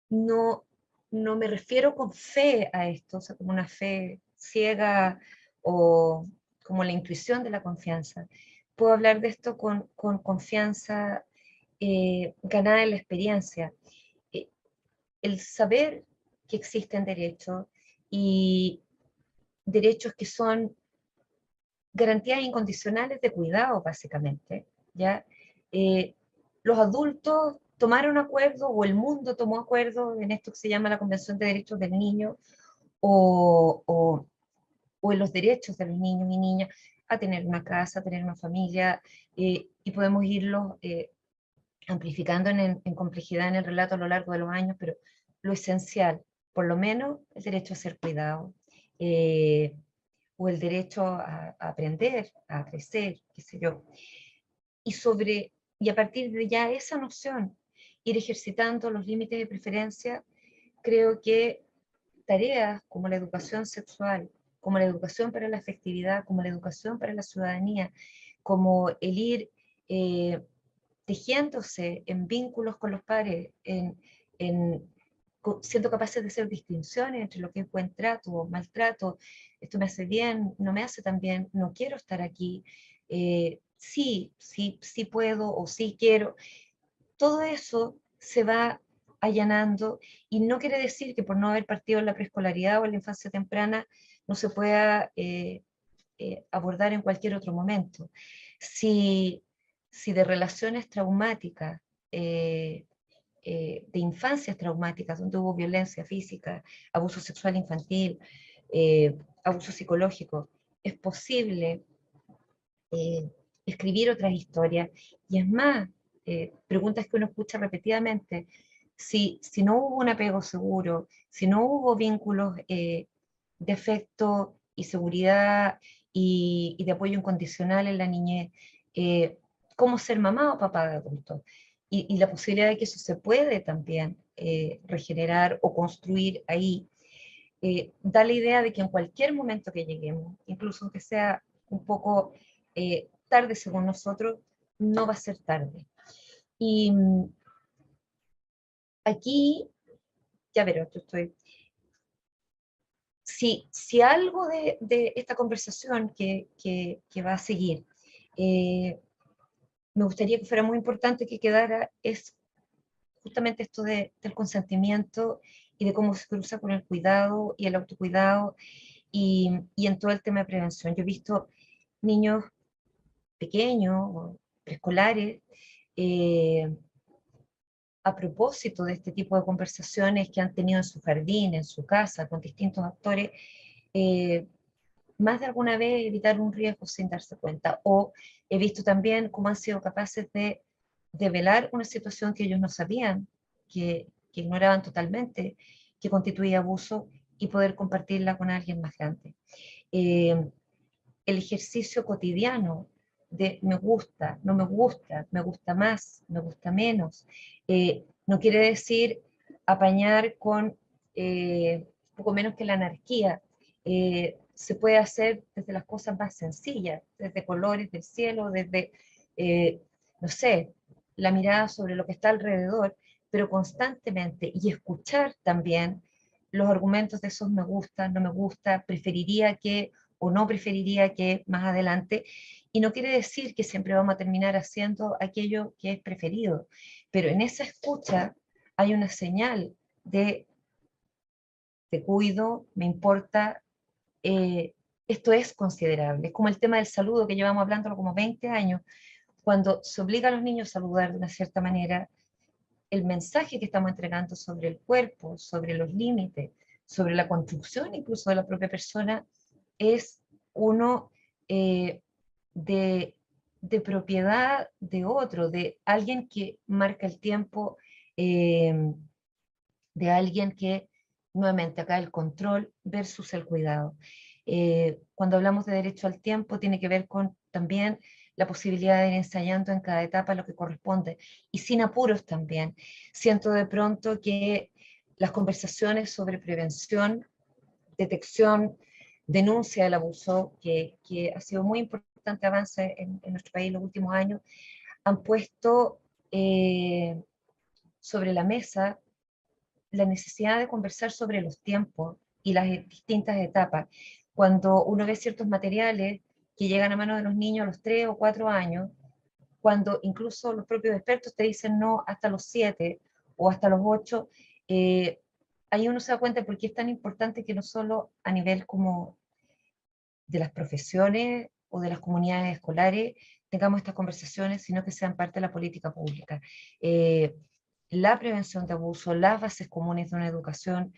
no me refiero con fe a esto, o sea, como una fe ciega o como la intuición de la confianza. Puedo hablar de esto con confianza ganada en la experiencia. El saber que existen derechos, y derechos que son garantías incondicionales de cuidado, básicamente, ¿ya? Los adultos tomaron acuerdo, o el mundo tomó acuerdo en esto que se llama la Convención de Derechos del Niño, o en los derechos de los niños y niñas a tener una casa, a tener una familia, y podemos irlos amplificando en complejidad en el relato a lo largo de los años, pero lo esencial, por lo menos, el derecho a ser cuidado, o el derecho a aprender, a crecer, qué sé yo. Y a partir de ya esa noción, ir ejercitando los límites de preferencia, creo que tareas como la educación sexual, como la educación para la afectividad, como la educación para la ciudadanía, como el ir tejiéndose en vínculos con los pares, siendo capaces de hacer distinciones entre lo que es buen trato o maltrato, esto me hace bien, no me hace tan bien, no quiero estar aquí, sí puedo o sí quiero. Todo eso se va allanando, y no quiere decir que por no haber partido en la preescolaridad o en la infancia temprana no se pueda abordar en cualquier otro momento. Si de relaciones traumáticas, de infancias traumáticas, donde hubo violencia física, abuso sexual infantil, abuso psicológico, es posible escribir otras historias. Y es más, preguntas que uno escucha repetidamente: si no hubo un apego seguro, si no hubo vínculos de afecto y seguridad y de apoyo incondicional en la niñez, ¿cómo ser mamá o papá de adulto? Y la posibilidad de que eso se puede también regenerar o construir ahí, da la idea de que en cualquier momento que lleguemos, incluso aunque sea un poco tarde según nosotros, no va a ser tarde. Y aquí, ya verás, yo estoy... Si algo de esta conversación que va a seguir, me gustaría que fuera muy importante que quedara, es justamente esto del consentimiento y de cómo se cruza con el cuidado y el autocuidado, y en todo el tema de prevención. Yo he visto niños pequeños, o preescolares, a propósito de este tipo de conversaciones que han tenido en su jardín, en su casa, con distintos actores, más de alguna vez evitar un riesgo sin darse cuenta. O he visto también cómo han sido capaces de develar una situación que ellos no sabían, que ignoraban totalmente, que constituía abuso, y poder compartirla con alguien más grande. El ejercicio cotidiano de me gusta, no me gusta, me gusta más, me gusta menos, no quiere decir apañar con poco menos que la anarquía. Se puede hacer desde las cosas más sencillas, desde colores del cielo, desde, no sé, la mirada sobre lo que está alrededor, pero constantemente, y escuchar también los argumentos de esos me gusta, no me gusta, preferiría que o no preferiría que más adelante, y no quiere decir que siempre vamos a terminar haciendo aquello que es preferido, pero en esa escucha hay una señal de te cuido, me importa, esto es considerable. Es como el tema del saludo que llevamos hablándolo como 20 años. Cuando se obliga a los niños a saludar de una cierta manera, el mensaje que estamos entregando sobre el cuerpo, sobre los límites, sobre la construcción incluso de la propia persona, es uno de, de propiedad de otro, de alguien que marca el tiempo, de alguien que, nuevamente, acá el control versus el cuidado. Cuando hablamos de derecho al tiempo, tiene que ver con también la posibilidad de ir ensayando en cada etapa lo que corresponde, y sin apuros también. Siento de pronto que las conversaciones sobre prevención, detección, denuncia del abuso, que ha sido muy importante avance en nuestro país en los últimos años, han puesto sobre la mesa la necesidad de conversar sobre los tiempos y las distintas etapas. Cuando uno ve ciertos materiales que llegan a manos de los niños a los 3 o 4 años, cuando incluso los propios expertos te dicen no hasta los 7 o hasta los 8, ahí uno se da cuenta de por qué es tan importante que no solo a nivel como de las profesiones o de las comunidades escolares tengamos estas conversaciones, sino que sean parte de la política pública. La prevención de abuso, las bases comunes de una educación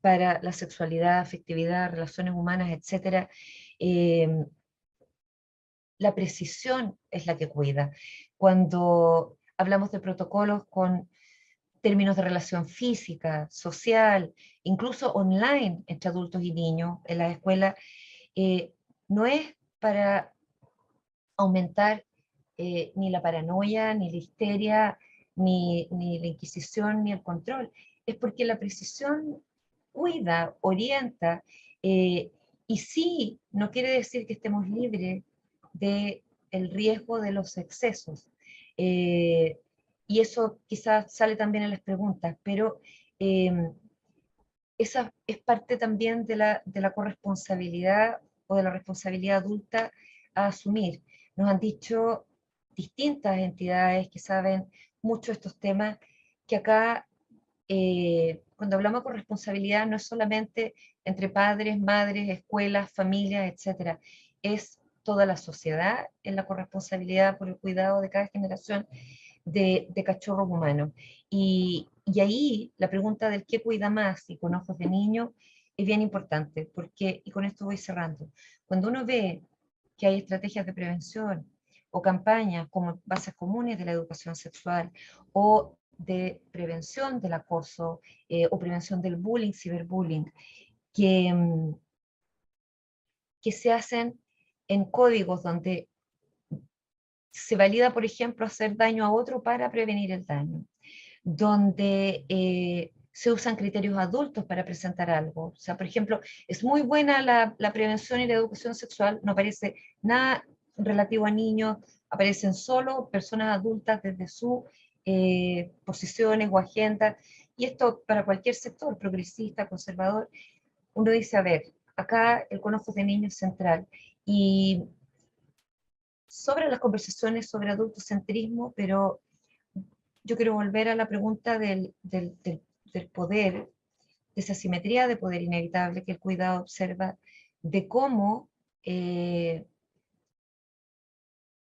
para la sexualidad, afectividad, relaciones humanas, etc. La precisión es la que cuida. Cuando hablamos de protocolos con términos de relación física, social, incluso online entre adultos y niños en las escuelas, no es para aumentar ni la paranoia, ni la histeria, ni la inquisición, ni el control. Es porque la precisión cuida, orienta, y sí, no quiere decir que estemos libres del riesgo de los excesos. Eh, y eso quizás sale también en las preguntas, pero esa es parte también de la corresponsabilidad o de la responsabilidad adulta a asumir. Nos han dicho distintas entidades que saben mucho de estos temas, que acá, cuando hablamos de corresponsabilidad, no es solamente entre padres, madres, escuelas, familias, etcétera, es toda la sociedad en la corresponsabilidad por el cuidado de cada generación de cachorros humanos. Y ahí la pregunta del qué cuida más y con ojos de niño es bien importante, porque, y con esto voy cerrando, cuando uno ve que hay estrategias de prevención o campañas como bases comunes de la educación sexual o de prevención del acoso o prevención del bullying, ciberbullying, que, que se hacen en códigos donde se valida, por ejemplo, hacer daño a otro para prevenir el daño, donde se usan criterios adultos para presentar algo. O sea, por ejemplo, es muy buena la prevención y la educación sexual, no aparece nada relativo a niños, aparecen solo personas adultas desde sus posiciones o agendas, y esto para cualquier sector, progresista, conservador, uno dice, a ver, acá el con ojos de niño es central, y sobre las conversaciones sobre adultocentrismo, pero yo quiero volver a la pregunta del poder, de esa simetría de poder inevitable que el cuidado observa, de cómo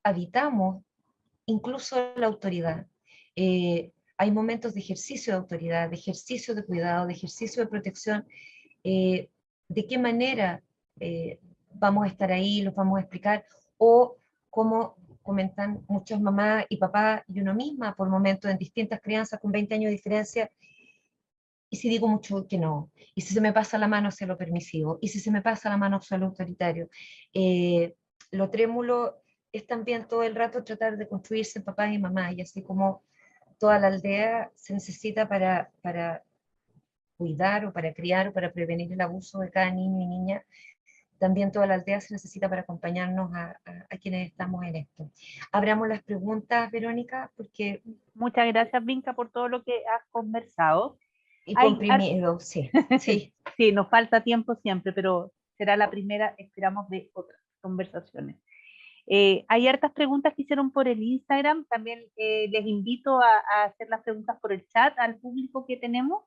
habitamos incluso la autoridad. Hay momentos de ejercicio de autoridad, de ejercicio de cuidado, de ejercicio de protección. De qué manera vamos a estar ahí, los vamos a explicar, o como comentan muchas mamás y papás y uno misma por momentos en distintas crianzas con 20 años de diferencia, y si digo mucho que no, y si se me pasa la mano hacia lo permisivo, y si se me pasa la mano hacia lo autoritario. Lo trémulo es también todo el rato tratar de construirse papás y mamás, y así como toda la aldea se necesita para cuidar o para criar o para prevenir el abuso de cada niño y niña, también toda la aldea se necesita para acompañarnos a quienes estamos en esto. Abramos las preguntas, Verónica, porque... Muchas gracias, Vinca, por todo lo que has conversado. Y Hay comprimido, sí, sí. Sí, nos falta tiempo siempre, pero será la primera, esperamos, de otras conversaciones. Hay hartas preguntas que hicieron por el Instagram, también les invito a hacer las preguntas por el chat al público que tenemos.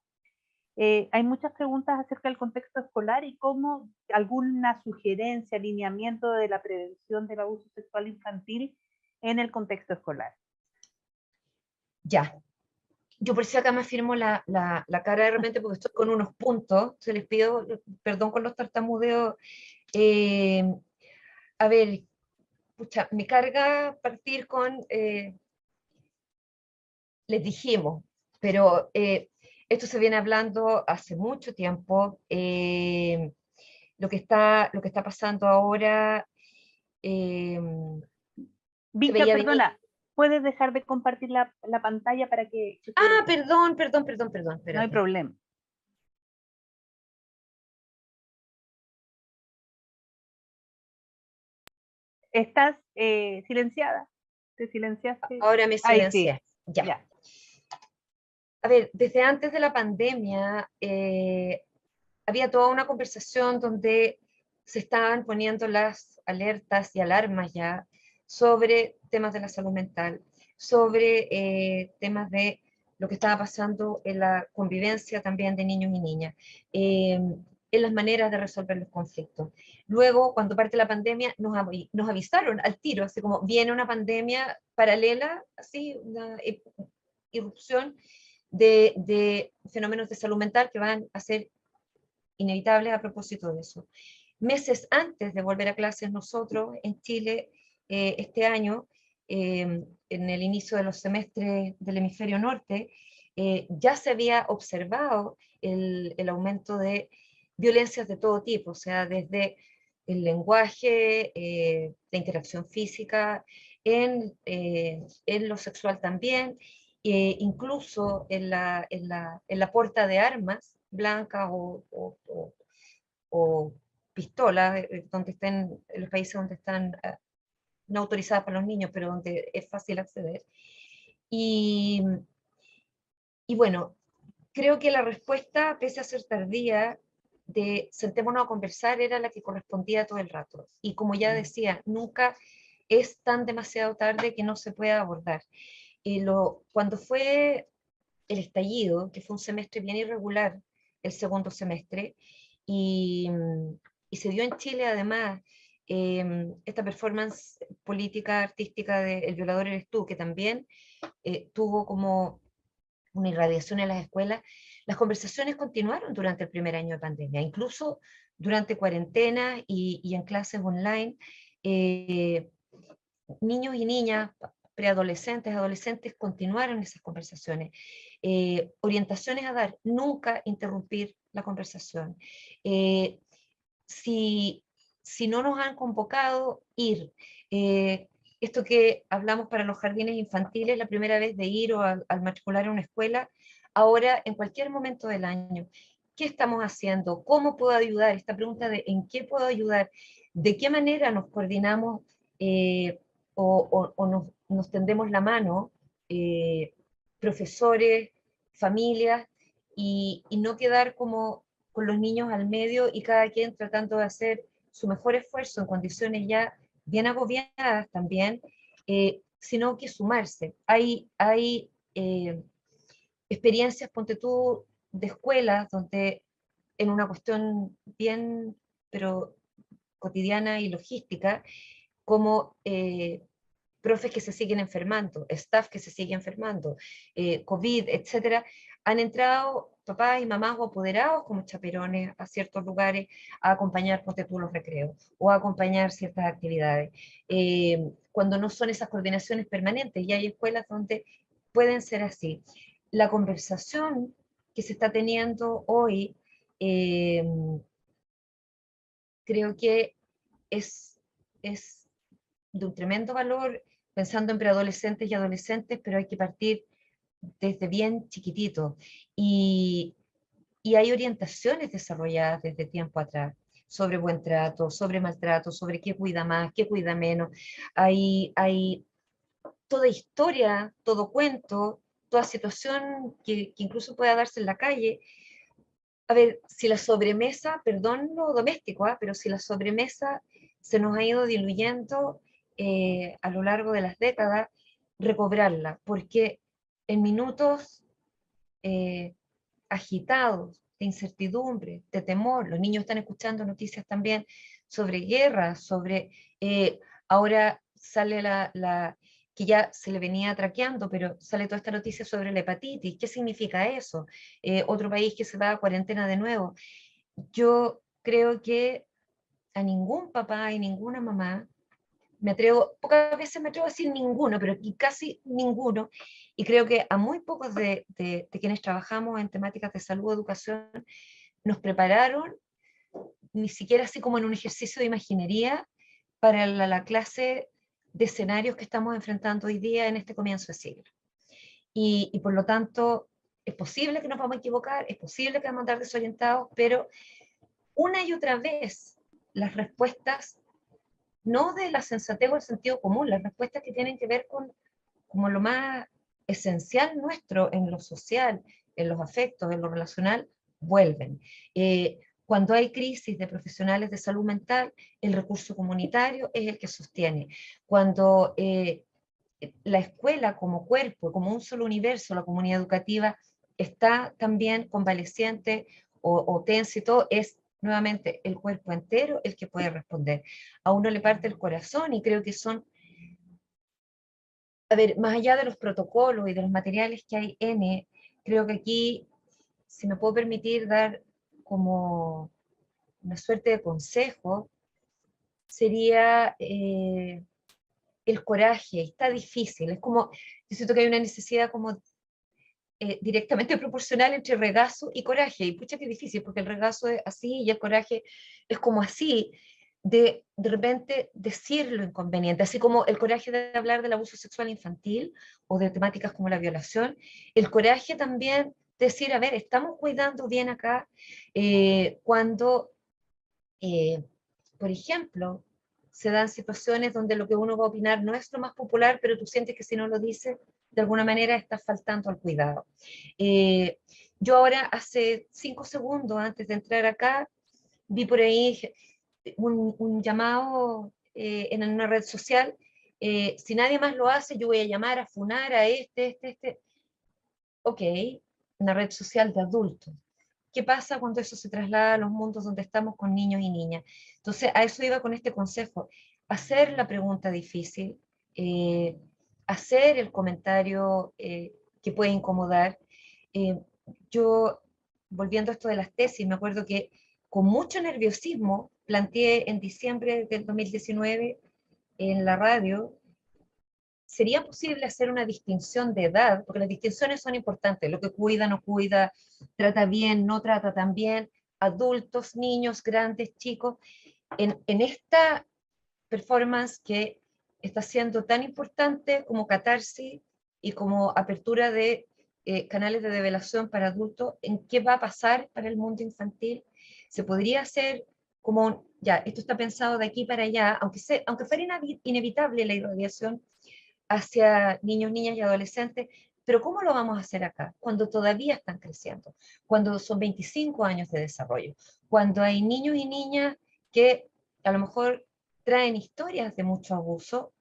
Hay muchas preguntas acerca del contexto escolar y cómo alguna sugerencia, alineamiento de la prevención del abuso sexual infantil en el contexto escolar. Ya. Yo por si acá me afirmo la cara de repente porque estoy con unos puntos, se les pido perdón con los tartamudeos. A ver, pucha, me carga partir con, les dijimos, pero esto se viene hablando hace mucho tiempo. Lo que está pasando ahora se Vinca, veía venir. perdona, ¿puedes dejar de compartir la pantalla para que... Ah, perdón, No hay espérate. problema. Estás silenciada. ¿Te silenciaste? Ahora me Ahí sí, silencié. Ya. ya. A ver, desde antes de la pandemia había toda una conversación donde se estaban poniendo las alertas y alarmas ya sobre temas de la salud mental, sobre temas de lo que estaba pasando en la convivencia también de niños y niñas, en las maneras de resolver los conflictos. Luego, cuando parte la pandemia, nos avisaron al tiro, así como viene una pandemia paralela, así, una irrupción de fenómenos de salud mental que van a ser inevitables a propósito de eso. Meses antes de volver a clases, nosotros en Chile, este año, en el inicio de los semestres del hemisferio norte, ya se había observado el aumento de violencias de todo tipo, o sea, desde el lenguaje, la interacción física, en lo sexual también, incluso en la porta de armas blancas o pistolas, donde estén, en los países donde están no autorizadas para los niños, pero donde es fácil acceder. Y, y bueno, creo que la respuesta, pese a ser tardía, de sentémonos a conversar era la que correspondía todo el rato. Y como ya decía, nunca es tan demasiado tarde que no se pueda abordar. Cuando fue el estallido, que fue un semestre bien irregular, el segundo semestre, y, y se dio en Chile además esta performance política, artística de El violador eres tú, que también tuvo como una irradiación en las escuelas. Las conversaciones continuaron durante el primer año de pandemia, incluso durante cuarentena y en clases online. eh, Niños y niñas, preadolescentes, adolescentes, continuaron esas conversaciones. Orientaciones a dar, nunca interrumpir la conversación. Eh, si, si no nos han convocado, ir. Esto que hablamos para los jardines infantiles, la primera vez de ir o al matricular en una escuela, ahora en cualquier momento del año. ¿Qué estamos haciendo? ¿Cómo puedo ayudar? Esta pregunta de ¿en qué puedo ayudar? ¿De qué manera nos coordinamos o nos tendemos la mano, profesores, familias, y no quedar como con los niños al medio y cada quien tratando de hacer su mejor esfuerzo en condiciones ya bien agobiadas también, sino que sumarse. Hay experiencias, ponte tú, de escuelas donde en una cuestión bien, pero cotidiana y logística, como profes que se siguen enfermando, staff que se sigue enfermando, COVID, etcétera, han entrado papás y mamás o apoderados como chaperones a ciertos lugares a acompañar, ponte tú, los recreos o a acompañar ciertas actividades. Cuando no son esas coordinaciones permanentes, y hay escuelas donde pueden ser así. La conversación que se está teniendo hoy, creo que es de un tremendo valor pensando en preadolescentes y adolescentes, pero hay que partir desde bien chiquitito. Y y hay orientaciones desarrolladas desde tiempo atrás sobre buen trato, sobre maltrato, sobre qué cuida más, qué cuida menos. Hay toda historia, todo cuento, toda situación que incluso pueda darse en la calle. A ver, si la sobremesa, perdón lo doméstico, pero si la sobremesa se nos ha ido diluyendo a lo largo de las décadas, recobrarla, porque en minutos agitados, de incertidumbre, de temor, los niños están escuchando noticias también sobre guerra, sobre, ahora sale que ya se le venía traqueando, pero sale toda esta noticia sobre la hepatitis. ¿Qué significa eso? Otro país que se va a cuarentena de nuevo. Yo creo que a ningún papá y ninguna mamá, me atrevo, pocas veces me atrevo a decir ninguno, pero casi ninguno, y creo que a muy pocos de quienes trabajamos en temáticas de salud o educación nos prepararon, ni siquiera así como en un ejercicio de imaginería, para la clase de escenarios que estamos enfrentando hoy día en este comienzo de siglo. Y por lo tanto, es posible que nos vamos a equivocar, es posible que vamos a andar desorientados, pero una y otra vez las respuestas, no de la sensatez o el sentido común, las respuestas que tienen que ver con como lo más esencial nuestro en lo social, en los afectos, en lo relacional, vuelven. Cuando hay crisis de profesionales de salud mental, el recurso comunitario es el que sostiene. Cuando la escuela como cuerpo, como un solo universo, la comunidad educativa, está también convaleciente o tensa y todo, es nuevamente el cuerpo entero el que puede responder. A uno le parte el corazón y creo que son, a ver, más allá de los protocolos y de los materiales que hay N, creo que aquí, si me puedo permitir dar como una suerte de consejo, sería el coraje. Está difícil, es como, yo siento que hay una necesidad como directamente proporcional entre regazo y coraje, y pucha que difícil, porque el regazo es así y el coraje es como así, de repente decir lo inconveniente, así como el coraje de hablar del abuso sexual infantil o de temáticas como la violación, el coraje también decir, a ver, estamos cuidando bien acá, cuando, eh, por ejemplo, se dan situaciones donde lo que uno va a opinar no es lo más popular, pero tú sientes que si no lo dices, de alguna manera estás faltando al cuidado. Eh, yo ahora, hace 5 segundos antes de entrar acá, vi por ahí un llamado en una red social. Si nadie más lo hace, yo voy a llamar a funar a este. Ok, una red social de adultos. ¿Qué pasa cuando eso se traslada a los mundos donde estamos con niños y niñas? Entonces, a eso iba con este consejo. Hacer la pregunta difícil, eh, hacer el comentario que puede incomodar. Eh, yo, volviendo a esto de las tesis, me acuerdo que con mucho nerviosismo planteé en diciembre del 2019 en la radio, ¿sería posible hacer una distinción de edad? Porque las distinciones son importantes, lo que cuida, no cuida, trata bien, no trata tan bien, adultos, niños, grandes, chicos, en esta performance que está siendo tan importante como catarsis y como apertura de canales de develación para adultos, ¿en qué va a pasar para el mundo infantil? ¿Se podría hacer como, ya, esto está pensado de aquí para allá, aunque fuera inevitable la irradiación hacia niños, niñas y adolescentes, pero ¿cómo lo vamos a hacer acá? Cuando todavía están creciendo, cuando son 25 años de desarrollo, cuando hay niños y niñas que a lo mejor traen historias de mucho abuso,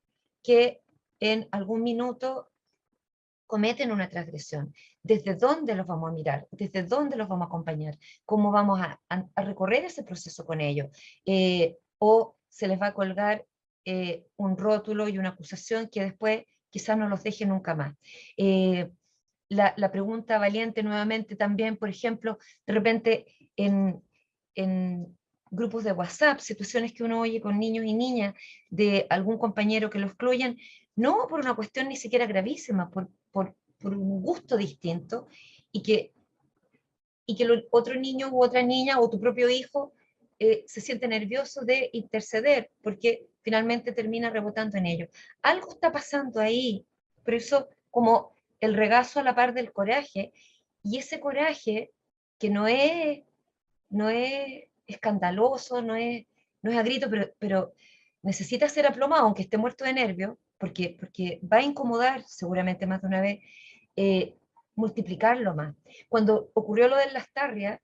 que en algún minuto cometen una transgresión. ¿Desde dónde los vamos a mirar? ¿Desde dónde los vamos a acompañar? ¿Cómo vamos a recorrer ese proceso con ellos? ¿O se les va a colgar un rótulo y una acusación que después quizás no los deje nunca más? La pregunta valiente nuevamente también, por ejemplo, de repente en grupos de WhatsApp, situaciones que uno oye con niños y niñas de algún compañero que lo excluyen, no por una cuestión ni siquiera gravísima, por un gusto distinto, y que, otro niño u otra niña o tu propio hijo se siente nervioso de interceder, porque finalmente termina rebotando en ello. Algo está pasando ahí, por eso como el regazo a la par del coraje, y ese coraje que no es escandaloso, no es a grito, pero necesita ser aplomado, aunque esté muerto de nervios, porque va a incomodar seguramente más de una vez, multiplicarlo más. Cuando ocurrió lo del Lastarria,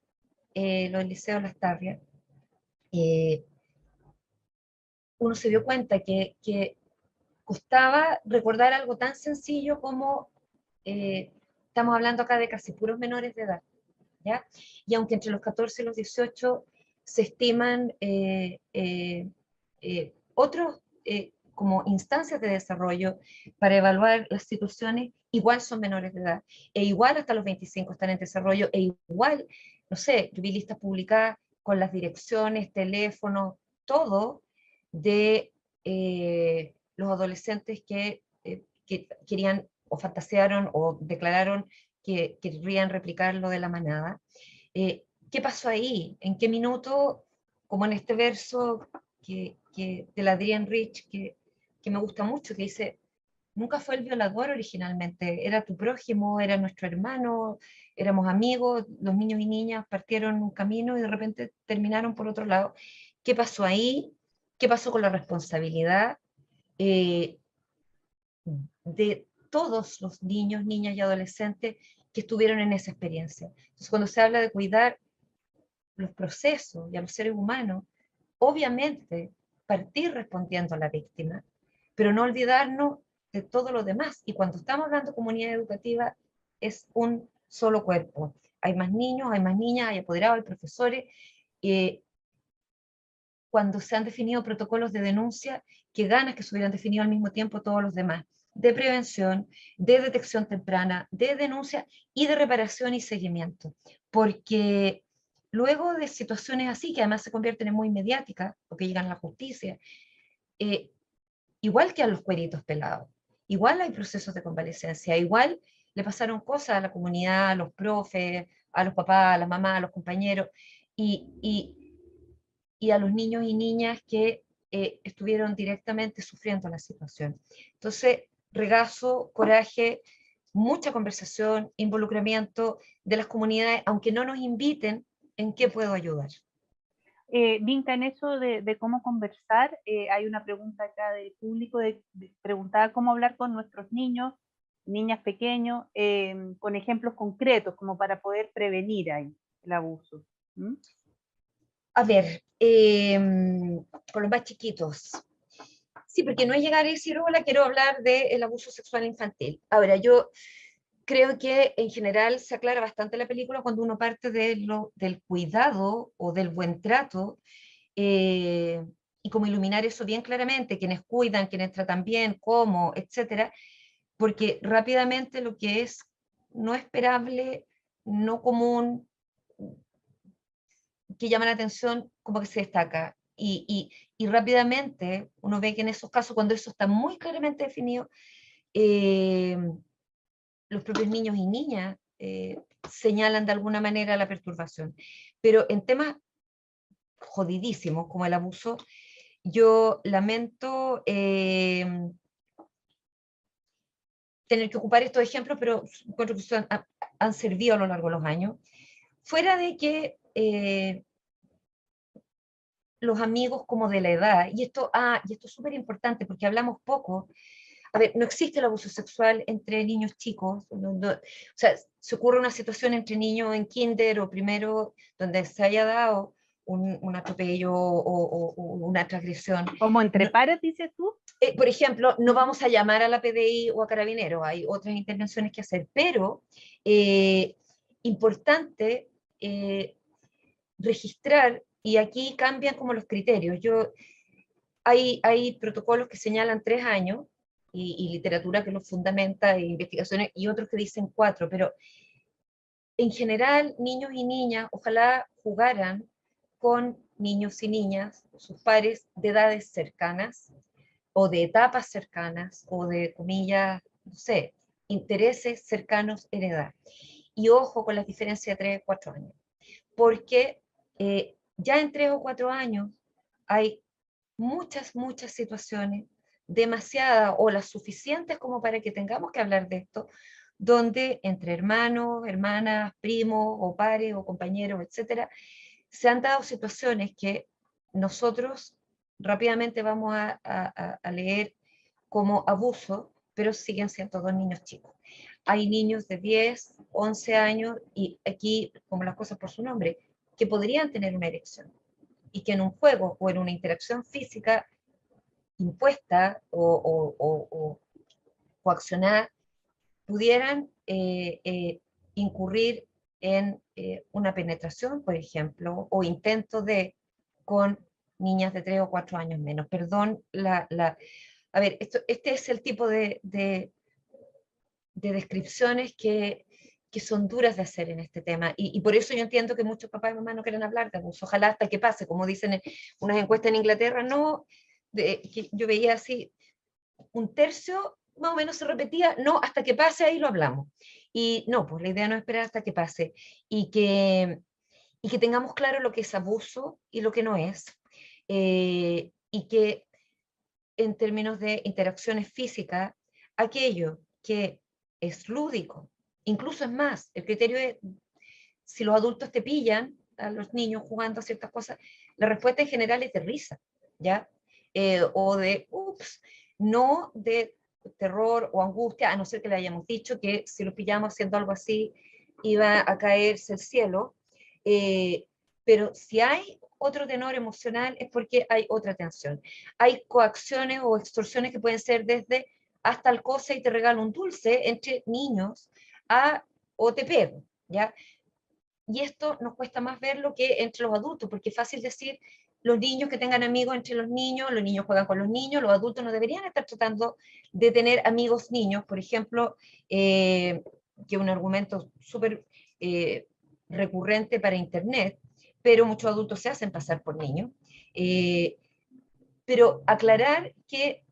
lo del Liceo Lastarria, uno se dio cuenta que costaba recordar algo tan sencillo como, estamos hablando acá de casi puros menores de edad, ¿ya? Y aunque entre los 14 y los 18 se estiman otros como instancias de desarrollo para evaluar las situaciones, igual son menores de edad, e igual hasta los 25 están en desarrollo, e igual, no sé, yo vi listas publicadas con las direcciones, teléfonos, todo de los adolescentes que querían o fantasearon o declararon que querrían replicar lo de la manada. ¿Qué pasó ahí? ¿En qué minuto, como en este verso de la Adrienne Rich, que me gusta mucho, que dice, nunca fue el violador originalmente, era tu prójimo, era nuestro hermano, éramos amigos, los niños y niñas partieron un camino y de repente terminaron por otro lado? ¿Qué pasó ahí? ¿Qué pasó con la responsabilidad de todos los niños, niñas y adolescentes que estuvieron en esa experiencia? Entonces, cuando se habla de cuidar los procesos y a los seres humanos, obviamente partir respondiendo a la víctima, pero no olvidarnos de todo lo demás. Y cuando estamos hablando de comunidad educativa, es un solo cuerpo. Hay más niños, hay más niñas, hay apoderados, hay profesores. Cuando se han definido protocolos de denuncia, que ganas que se hubieran definido al mismo tiempo todos los demás, de prevención, de detección temprana, de denuncia y de reparación y seguimiento. Porque luego de situaciones así, que además se convierten en muy mediáticas, porque llegan a la justicia, igual que a los cueritos pelados, igual hay procesos de convalecencia, igual le pasaron cosas a la comunidad, a los profes, a los papás, a las mamás, a los compañeros, y a los niños y niñas que estuvieron directamente sufriendo la situación. Entonces, regazo, coraje, mucha conversación, involucramiento de las comunidades, aunque no nos inviten, ¿en qué puedo ayudar? Vinca, en eso de cómo conversar, hay una pregunta acá del público, preguntaba cómo hablar con nuestros niños, niñas pequeños, con ejemplos concretos, como para poder prevenir ahí el abuso. ¿Mm? A ver, con los más chiquitos. Sí, porque no es llegar y decir, hola, quiero hablar del abuso sexual infantil. Ahora, yo creo que en general se aclara bastante la película cuando uno parte del cuidado o del buen trato, y como iluminar eso bien claramente, quienes cuidan, quienes tratan bien, cómo, etcétera, porque rápidamente lo que es no esperable, no común, que llama la atención, como que se destaca. Y rápidamente uno ve que en esos casos, cuando eso está muy claramente definido, los propios niños y niñas señalan de alguna manera la perturbación. Pero en temas jodidísimos como el abuso, yo lamento tener que ocupar estos ejemplos, pero encuentro que han servido a lo largo de los años. Fuera de que los amigos como de la edad, y esto es súper importante porque hablamos poco. A ver, no existe el abuso sexual entre niños chicos, o sea, se ocurre una situación entre niños en kinder o primero donde se haya dado un atropello o una transgresión. ¿Como entre No, pares, dices tú? por ejemplo, no vamos a llamar a la PDI o a Carabineros, hay otras intervenciones que hacer, pero importante registrar, y aquí cambian como los criterios. Hay protocolos que señalan 3 años, y literatura que los fundamenta, e investigaciones, y otros que dicen 4, pero en general, niños y niñas, ojalá jugaran con niños y niñas, sus pares de edades cercanas, o de etapas cercanas, o de, comillas, no sé, intereses cercanos en edad. Y ojo con las diferencias de 3 o 4 años, porque ya en 3 o 4 años hay muchas situaciones, demasiadas o las suficientes como para que tengamos que hablar de esto, donde entre hermanos, hermanas, primos o pares o compañeros, etcétera, se han dado situaciones que nosotros rápidamente vamos a leer como abuso, pero siguen siendo 2 niños chicos. Hay niños de 10, 11 años, y aquí, como las cosas por su nombre, que podrían tener una erección, y que en un juego o en una interacción física impuesta o coaccionada, pudieran incurrir en una penetración, por ejemplo, o intento de con niñas de 3 o 4 años menos. Perdón, a ver, este es el tipo de descripciones que son duras de hacer en este tema, y por eso yo entiendo que muchos papás y mamás no quieren hablar de abuso. Ojalá hasta que pase, como dicen en unas encuestas en Inglaterra, no, que yo veía así, un tercio más o menos se repetía, no, hasta que pase ahí lo hablamos. Y no, pues la idea no es esperar hasta que pase, y que tengamos claro lo que es abuso y lo que no es, y que en términos de interacciones físicas, aquello que es lúdico, incluso es más, el criterio es, si los adultos te pillan a los niños jugando a ciertas cosas, la respuesta en general es de risa, ¿ya? O de, ups, no de terror o angustia, a no ser que le hayamos dicho que si lo pillamos haciendo algo así, iba a caerse el cielo. Pero si hay otro tenor emocional es porque hay otra tensión. Hay coacciones o extorsiones que pueden ser desde hasta el cosa y te regalo un dulce entre niños o te pego, ¿ya? Y esto nos cuesta más verlo que entre los adultos, porque es fácil decir, los niños que tengan amigos entre los niños juegan con los niños, los adultos no deberían estar tratando de tener amigos niños, por ejemplo, que es un argumento súper recurrente para Internet, pero muchos adultos se hacen pasar por niños. Pero aclarar que,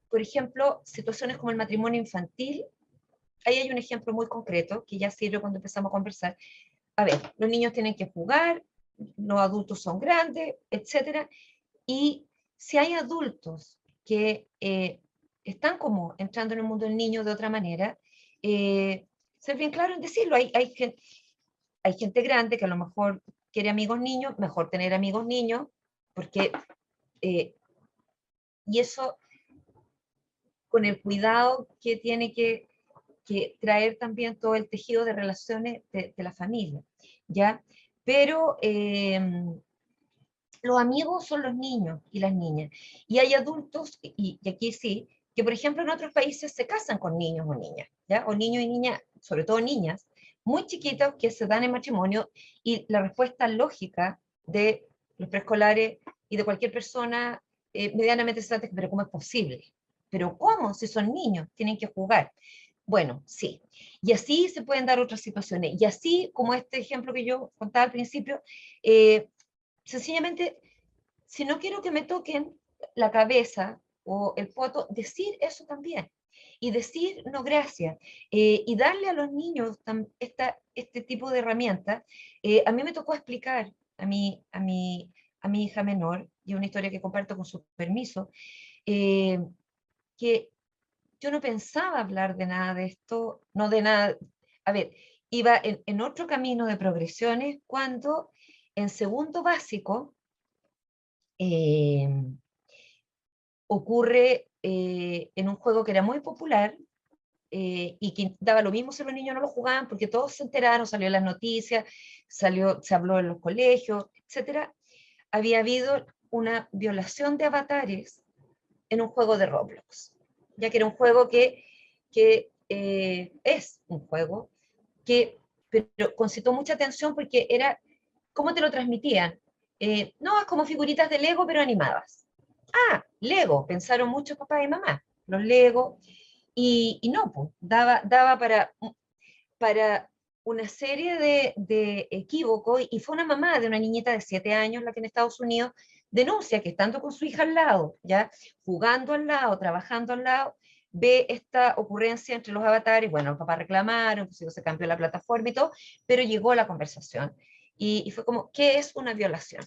por ejemplo, situaciones como el matrimonio infantil, ahí hay un ejemplo muy concreto que ya sirve cuando empezamos a conversar. A ver, los niños tienen que jugar, los adultos son grandes, etcétera, y si hay adultos que están como entrando en el mundo del niño de otra manera, ser bien claro en decirlo. Hay gente grande que a lo mejor quiere amigos niños, mejor tener amigos niños, porque, y eso con el cuidado que tiene que traer también todo el tejido de relaciones de la familia, ¿ya? Pero los amigos son los niños y las niñas. Y hay adultos, y aquí sí, que por ejemplo en otros países se casan con niños o niñas, ¿ya? O niños y niñas, sobre todo niñas, muy chiquitas que se dan en matrimonio, y la respuesta lógica de los preescolares y de cualquier persona medianamente sensata, pero ¿cómo es posible? ¿Pero cómo? Si son niños, tienen que jugar. Bueno, sí. Y así se pueden dar otras situaciones. Y así, como este ejemplo que yo contaba al principio, sencillamente, si no quiero que me toquen la cabeza o el poto, decir eso también. Y decir no gracias. Y darle a los niños este tipo de herramientas. A mí me tocó explicar a mi hija menor, y una historia que comparto con su permiso, que yo no pensaba hablar de nada de esto, no de nada. A ver, iba en otro camino de progresiones cuando en segundo básico ocurre en un juego que era muy popular, y que daba lo mismo si los niños no lo jugaban, porque todos se enteraron, salió en las noticias, se habló en los colegios, etcétera. Había habido una violación de avatares en un juego de Roblox, ya que era un juego que es un juego pero concitó mucha atención porque era, ¿cómo te lo transmitían? No, es como figuritas de Lego, pero animadas. Ah, Lego, pensaron muchos papás y mamás, los Lego, y no, pues, daba para una serie de equívocos, y fue una mamá de una niñita de 7 años la que en Estados Unidos denuncia que estando con su hija al lado, ya jugando al lado, trabajando al lado, ve esta ocurrencia entre los avatares. Bueno, los papás reclamaron, pues se cambió la plataforma y todo, pero llegó la conversación, y fue como, ¿qué es una violación?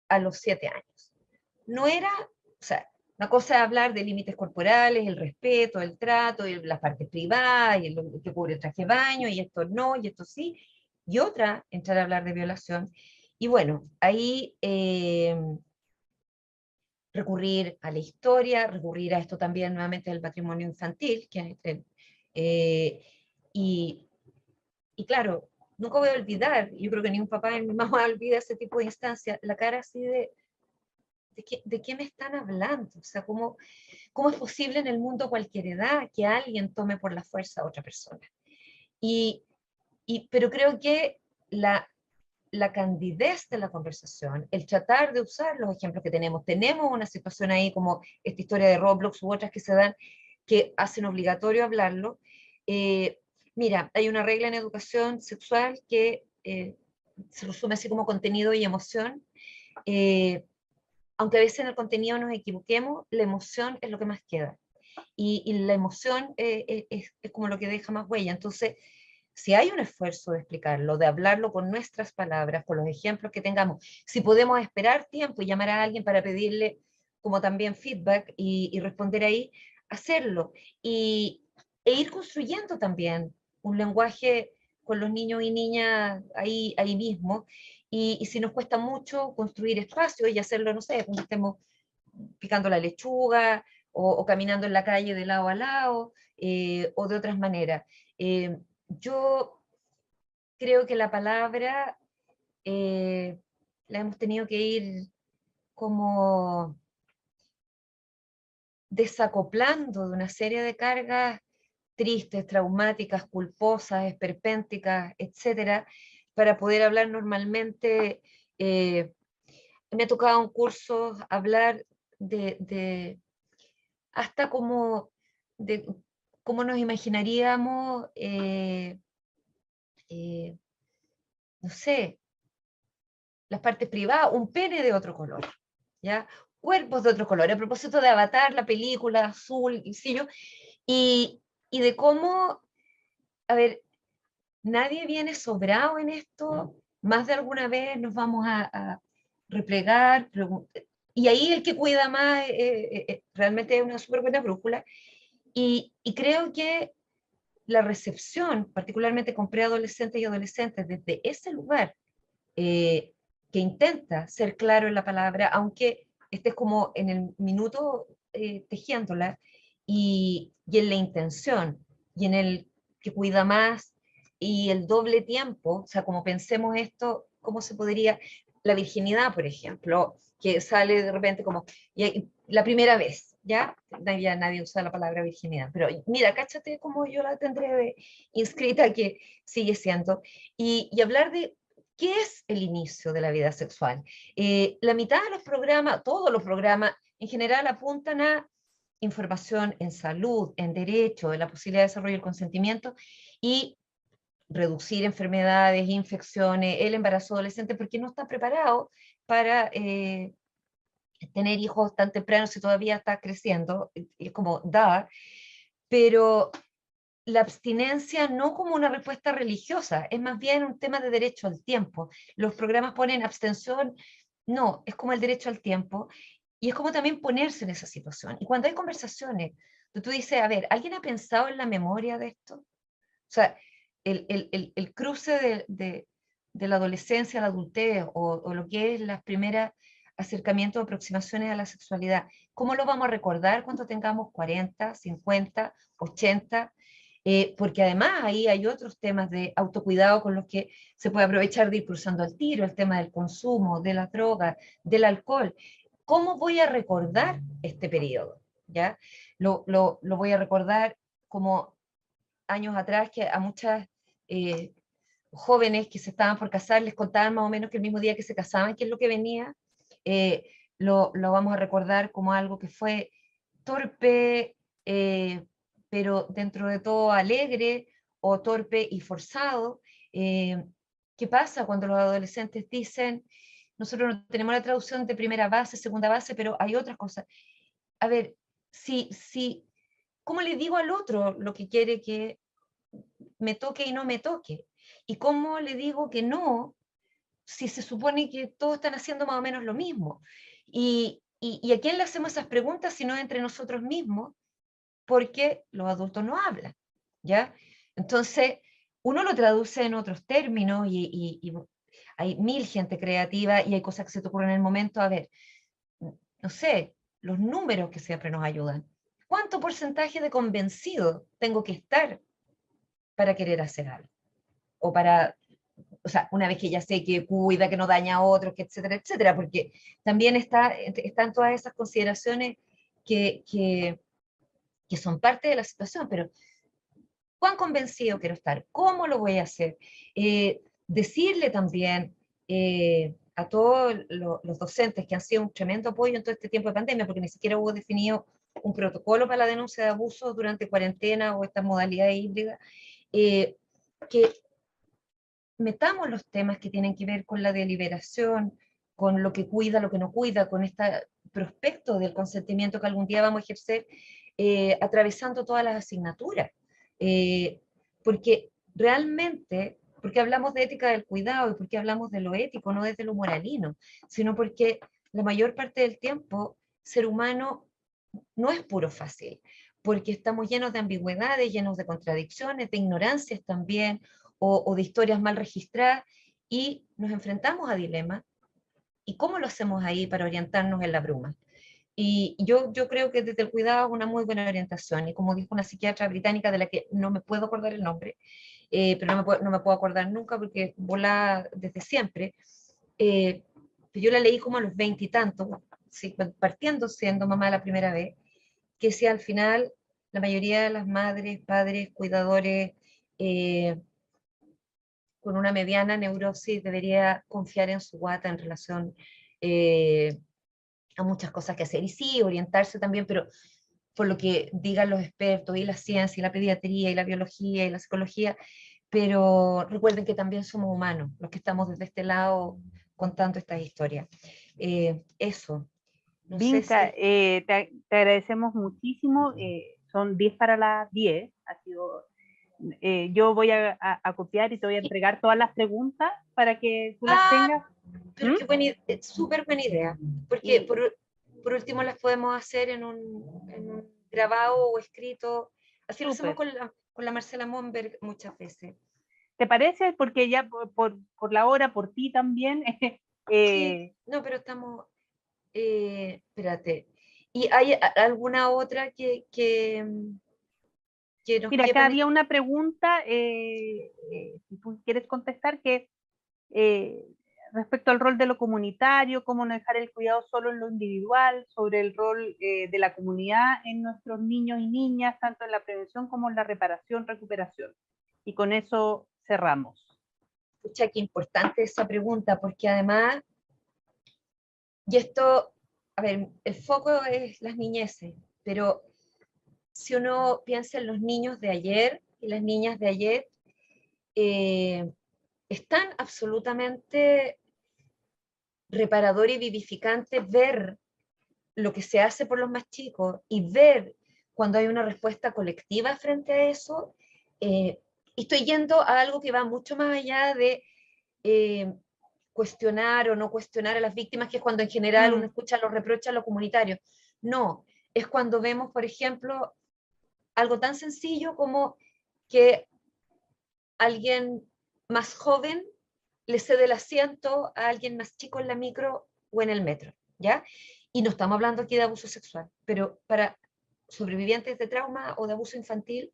A los 7 años. No era, o sea, Una cosa es hablar de límites corporales, el respeto, el trato, las partes privadas, y lo que cubre el traje de baño, y esto no, y esto sí. Y otra, entrar a hablar de violación. Y bueno, ahí recurrir a la historia, recurrir a esto también nuevamente del patrimonio infantil, eh, y, y claro, nunca voy a olvidar, yo creo que ni un papá ni mi mamá olvida ese tipo de instancias, la cara así ¿de qué me están hablando? O sea, ¿cómo es posible en el mundo a cualquier edad que alguien tome por la fuerza a otra persona? Y, pero creo que la candidez de la conversación, el tratar de usar los ejemplos que tenemos una situación ahí como esta historia de Roblox u otras que se dan, que hacen obligatorio hablarlo. Eh, Mira, hay una regla en educación sexual que se resume así como contenido y emoción. Eh, Aunque a veces en el contenido nos equivoquemos, la emoción es lo que más queda. Y la emoción es como lo que deja más huella. Entonces, si hay un esfuerzo de explicarlo, de hablarlo con nuestras palabras, con los ejemplos que tengamos, si podemos esperar tiempo y llamar a alguien para pedirle como también feedback y responder ahí, hacerlo. E ir construyendo también un lenguaje con los niños y niñas ahí mismo. Y si nos cuesta mucho construir espacios y hacerlo, no sé, cuando estemos picando la lechuga o caminando en la calle de lado a lado o de otras maneras. Yo creo que la palabra eh, la hemos tenido que ir como desacoplando de una serie de cargas tristes, traumáticas, culposas, esperpénticas, etcétera, para poder hablar normalmente. Me ha tocado en cursos hablar de hasta como de cómo nos imaginaríamos, eh, no sé, las partes privadas, un pene de otro color, ¿ya? Cuerpos de otro color. A propósito de Avatar, la película azul, y, y de cómo, a ver, nadie viene sobrado en esto, más de alguna vez nos vamos a replegar, y ahí el que cuida más realmente es una súper buena brújula, y creo que la recepción, particularmente con preadolescentes y adolescentes, desde ese lugar, eh, que intenta ser claro en la palabra, aunque estés como en el minuto tejiéndola, y en la intención, y en el que cuida más, y el doble tiempo, o sea, como pensemos esto, ¿cómo se podría? La virginidad, por ejemplo, que sale de repente como la primera vez, ¿ya? Ya nadie usa la palabra virginidad, pero mira, cáchate como yo la tendré inscrita, que sigue siendo, y hablar de ¿qué es el inicio de la vida sexual? La mitad de los programas, todos los programas, en general apuntan a información en salud, en derecho, en la posibilidad de desarrollo del consentimiento y reducir enfermedades, infecciones, el embarazo adolescente, porque no está preparado para tener hijos tan tempranos si todavía está creciendo, es como da, pero la abstinencia no como una respuesta religiosa, es más bien un tema de derecho al tiempo. Los programas ponen abstención, no, es como el derecho al tiempo, y es como también ponerse en esa situación. Y cuando hay conversaciones, tú dices, a ver, ¿alguien ha pensado en la memoria de esto? O sea, el cruce de la adolescencia a la adultez o lo que es las primeras acercamientos o aproximaciones a la sexualidad, ¿cómo lo vamos a recordar cuando tengamos 40, 50, 80? Porque además ahí hay otros temas de autocuidado con los que se puede aprovechar de ir cruzando al tiro, el tema del consumo, de la droga, del alcohol. ¿Cómo voy a recordar este periodo? ¿Ya? Lo voy a recordar como años atrás que a muchas eh, jóvenes que se estaban por casar les contaban más o menos que el mismo día que se casaban, qué es lo que venía. eh, lo vamos a recordar como algo que fue torpe, pero dentro de todo alegre, o torpe y forzado. ¿Qué pasa cuando los adolescentes dicen, nosotros no tenemos la traducción de primera base, segunda base, pero hay otras cosas? A ver, ¿cómo le digo al otro lo que quiere que me toque y no me toque? ¿Y cómo le digo que no si se supone que todos están haciendo más o menos lo mismo? Y, ¿Y a quién le hacemos esas preguntas si no entre nosotros mismos? Porque los adultos no hablan, ¿ya? Entonces, uno lo traduce en otros términos y hay mil gente creativa y hay cosas que se te ocurren en el momento. A ver, no sé, los números que siempre nos ayudan. ¿Cuánto porcentaje de convencido tengo que estar para querer hacer algo? O para, o sea, una vez que ya sé que cuida, que no daña a otros, que etcétera, etcétera, porque también están todas esas consideraciones que son parte de la situación, pero ¿cuán convencido quiero estar? ¿Cómo lo voy a hacer? Decirle también a todos los docentes que han sido un tremendo apoyo en todo este tiempo de pandemia, porque ni siquiera hubo definido un protocolo para la denuncia de abuso durante cuarentena o estas modalidades híbridas, que metamos los temas que tienen que ver con la deliberación, con lo que cuida, lo que no cuida, con este prospecto del consentimiento que algún día vamos a ejercer, atravesando todas las asignaturas. Porque realmente, porque hablamos de ética del cuidado y porque hablamos de lo ético, no desde lo moralino, sino porque la mayor parte del tiempo, ser humano no es puro fácil, porque estamos llenos de ambigüedades, llenos de contradicciones, de ignorancias también, o de historias mal registradas, y nos enfrentamos a dilemas. ¿Y cómo lo hacemos ahí para orientarnos en la bruma? Y yo creo que desde el cuidado es una muy buena orientación, y como dijo una psiquiatra británica de la que no me puedo acordar el nombre, pero no me puedo acordar nunca porque volá desde siempre, eh, yo la leí como a los 20 y tantos, sí, partiendo siendo mamá la primera vez, que si al final la mayoría de las madres, padres, cuidadores con una mediana neurosis debería confiar en su guata en relación eh, a muchas cosas que hacer. Y sí, orientarse también, pero por lo que digan los expertos, y la ciencia, y la pediatría, y la biología, y la psicología, pero recuerden que también somos humanos, los que estamos desde este lado contando estas historias. Eso, no sé Vinca, si... te agradecemos muchísimo. Son 10 para las 10. Ha sido, yo voy a copiar y te voy a entregar todas las preguntas para que tú las Ah, tengas. pero ¿Mm? qué buena, súper buena idea, porque Y por último las podemos hacer en un grabado o escrito, así lo hacemos súper. con la Marcela Monberg muchas veces. ¿Te parece? Porque ya por la hora, por ti también. Sí, eh, no, pero estamos, espérate, ¿y hay alguna otra que nos Mira, acá quepan? había una pregunta, si tú quieres contestar, que eh, respecto al rol de lo comunitario, cómo no dejar el cuidado solo en lo individual, sobre el rol de la comunidad en nuestros niños y niñas, tanto en la prevención como en la reparación, recuperación. Y con eso cerramos. Pucha, qué importante esa pregunta, porque además, y esto, a ver, el foco es las niñeces, pero si uno piensa en los niños de ayer y las niñas de ayer, eh, están absolutamente reparador y vivificante ver lo que se hace por los más chicos y ver cuando hay una respuesta colectiva frente a eso. Y estoy yendo a algo que va mucho más allá de eh, cuestionar o no cuestionar a las víctimas, que es cuando en general uno Mm, escucha los reproches a los comunitarios. No, es cuando vemos, por ejemplo, algo tan sencillo como que alguien más joven le cede el asiento a alguien más chico en la micro o en el metro, ¿ya? Y no estamos hablando aquí de abuso sexual, pero para sobrevivientes de trauma o de abuso infantil,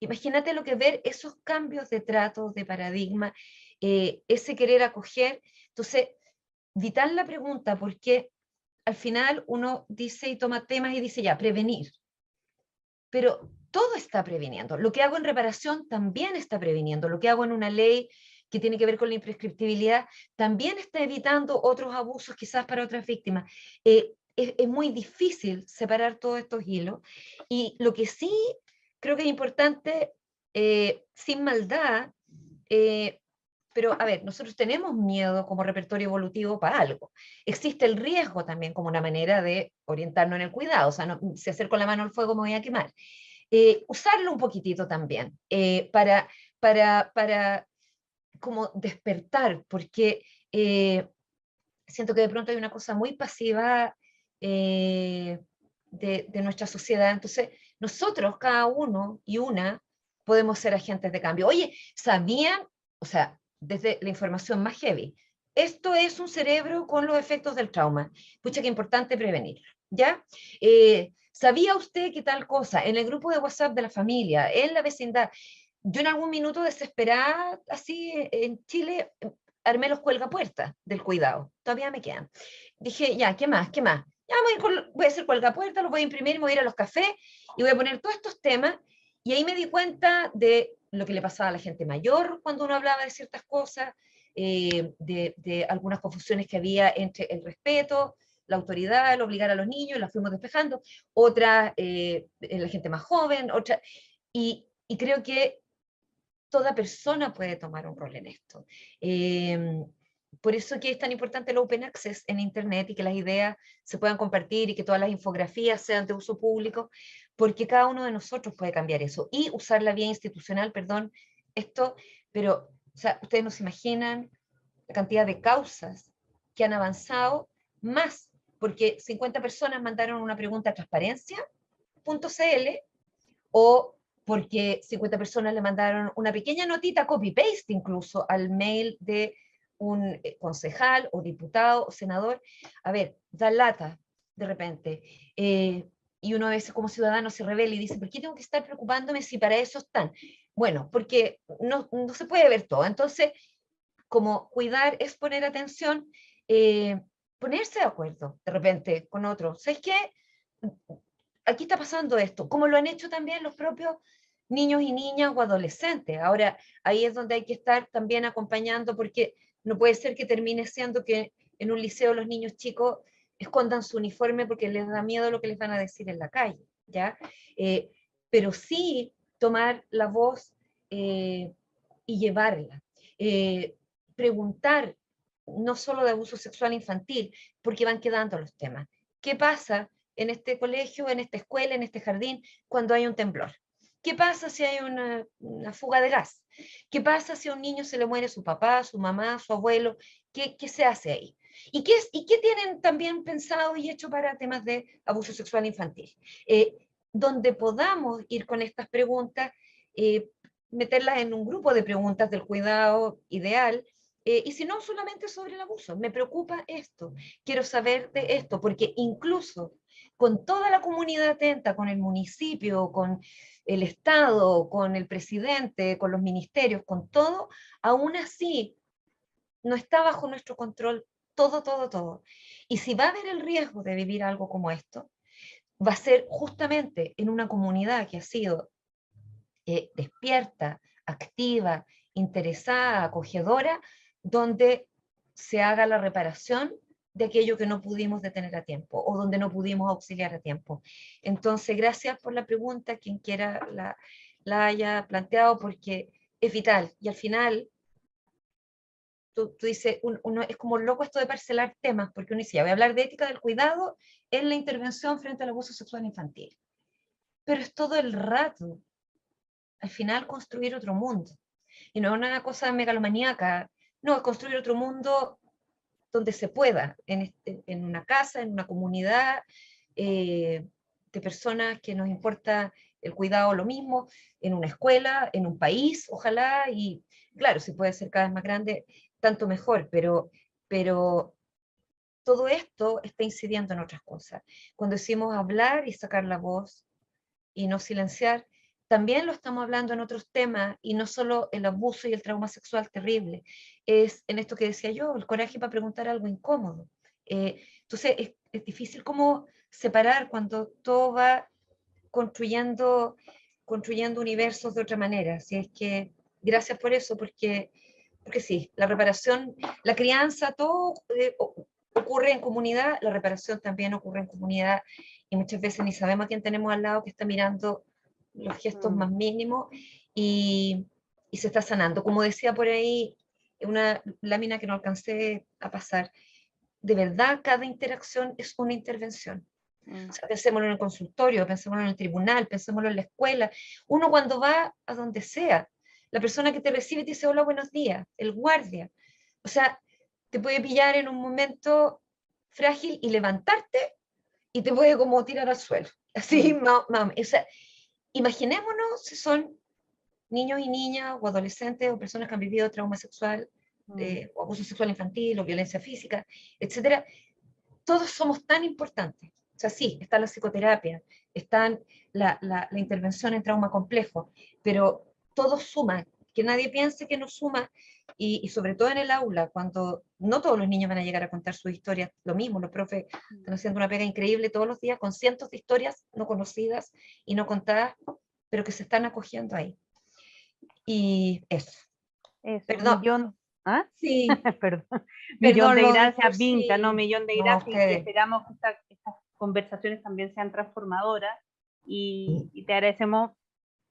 imagínate lo que ver esos cambios de trato, de paradigma, ese querer acoger. Entonces, vital la pregunta, porque al final uno dice y toma temas y dice ya, prevenir, pero todo está previniendo. Lo que hago en reparación también está previniendo. Lo que hago en una ley que tiene que ver con la imprescriptibilidad también está evitando otros abusos quizás para otras víctimas. Es muy difícil separar todos estos hilos, y lo que sí creo que es importante, sin maldad, pero a ver, nosotros tenemos miedo como repertorio evolutivo para algo. Existe el riesgo también como una manera de orientarnos en el cuidado, o sea, no, si acerco la mano al fuego me voy a quemar. Usarlo un poquitito también para como despertar, porque siento que de pronto hay una cosa muy pasiva de nuestra sociedad. Entonces, nosotros, cada uno y una, podemos ser agentes de cambio. Oye, ¿sabían? O sea, desde la información más heavy, esto es un cerebro con los efectos del trauma. Pucha, qué importante prevenirlo, ¿ya? ¿Sabía usted que tal cosa? En el grupo de WhatsApp de la familia, en la vecindad, yo en algún minuto desesperada, así en Chile, armé los cuelgapuertas del cuidado. Todavía me quedan. Dije, ya, ¿qué más? ¿Qué más? Ya voy a hacer cuelgapuertas, los voy a imprimir, me voy a ir a los cafés y voy a poner todos estos temas. Y ahí me di cuenta de lo que le pasaba a la gente mayor cuando uno hablaba de ciertas cosas, de algunas confusiones que había entre el respeto, la autoridad, el obligar a los niños, las fuimos despejando, otras, la gente más joven, otra, y creo que toda persona puede tomar un rol en esto. Por eso que es tan importante el open access en Internet y que las ideas se puedan compartir y que todas las infografías sean de uso público, porque cada uno de nosotros puede cambiar eso. Y usar la vía institucional, perdón, esto, pero o sea, ustedes no se imaginan la cantidad de causas que han avanzado más, porque 50 personas mandaron una pregunta a transparencia.cl o porque 50 personas le mandaron una pequeña notita, copy-paste incluso, al mail de un concejal o diputado o senador. A ver, da lata de repente. Y uno a veces como ciudadano se revela y dice, ¿por qué tengo que estar preocupándome si para eso están? Bueno, porque no se puede ver todo. Entonces, como cuidar es poner atención, ponerse de acuerdo de repente con otro. ¿Sabes qué? Aquí está pasando esto, como lo han hecho también los propios niños y niñas o adolescentes. Ahora, ahí es donde hay que estar también acompañando, porque no puede ser que termine siendo que en un liceo los niños chicos escondan su uniforme porque les da miedo lo que les van a decir en la calle, ¿ya? Pero sí tomar la voz y llevarla. Preguntar, no solo de abuso sexual infantil, porque van quedando los temas. ¿Qué pasa en este colegio, en esta escuela, en este jardín, cuando hay un temblor? ¿Qué pasa si hay una fuga de gas? ¿Qué pasa si a un niño se le muere su papá, su mamá, su abuelo? ¿Qué se hace ahí? ¿Y qué tienen también pensado y hecho para temas de abuso sexual infantil? Donde podamos ir con estas preguntas, meterlas en un grupo de preguntas del cuidado ideal, y si no, solamente sobre el abuso. Me preocupa esto, quiero saber de esto, porque incluso con toda la comunidad atenta, con el municipio, con el Estado, con el presidente, con los ministerios, con todo, aún así no está bajo nuestro control todo, todo, todo. Y si va a haber el riesgo de vivir algo como esto, va a ser justamente en una comunidad que ha sido despierta, activa, interesada, acogedora, donde se haga la reparación de aquello que no pudimos detener a tiempo o donde no pudimos auxiliar a tiempo. Entonces, gracias por la pregunta, quien quiera la haya planteado, porque es vital. Y al final, tú dices, uno es como loco esto de parcelar temas, porque uno dice, ya voy a hablar de ética del cuidado en la intervención frente al abuso sexual infantil. Pero es todo el rato, al final, construir otro mundo. Y no es una cosa megalomaníaca, no, es construir otro mundo donde se pueda, en una casa, en una comunidad, de personas que nos importa el cuidado lo mismo, en una escuela, en un país, ojalá, y claro, si puede ser cada vez más grande, tanto mejor, pero todo esto está incidiendo en otras cosas. Cuando decimos hablar y sacar la voz y no silenciar, también lo estamos hablando en otros temas, y no solo el abuso y el trauma sexual terrible, es en esto que decía yo, el coraje para preguntar algo incómodo. Entonces es difícil como separar cuando todo va construyendo universos de otra manera. Así es que gracias por eso, porque sí, la reparación, la crianza, todo ocurre en comunidad, la reparación también ocurre en comunidad, y muchas veces ni sabemos a quién tenemos al lado que está mirando los gestos más mínimos, y se está sanando. Como decía por ahí, una lámina que no alcancé a pasar, de verdad cada interacción es una intervención. O sea, pensémoslo en el consultorio, pensémoslo en el tribunal, pensémoslo en la escuela. Uno cuando va a donde sea, la persona que te recibe te dice hola, buenos días, el guardia. O sea, te puede pillar en un momento frágil y levantarte y te puede como tirar al suelo. Así, o sea, imaginémonos si son niños y niñas o adolescentes o personas que han vivido trauma sexual o abuso sexual infantil o violencia física, etcétera. Todos somos tan importantes. O sea, sí, está la psicoterapia, está la intervención en trauma complejo, pero todo suma, que nadie piense que no suma, y sobre todo en el aula, cuando no todos los niños van a llegar a contar sus historias, lo mismo, los profes están haciendo una pega increíble todos los días con cientos de historias no conocidas y no contadas, pero que se están acogiendo ahí. Y eso. Eso, Perdón. millón, ¿ah? Sí, Perdón. perdón, Millón de lo de gracias, por Vinca, sí. no, millón de No, gracias, y ustedes. esperamos que estas conversaciones también sean transformadoras, y te agradecemos,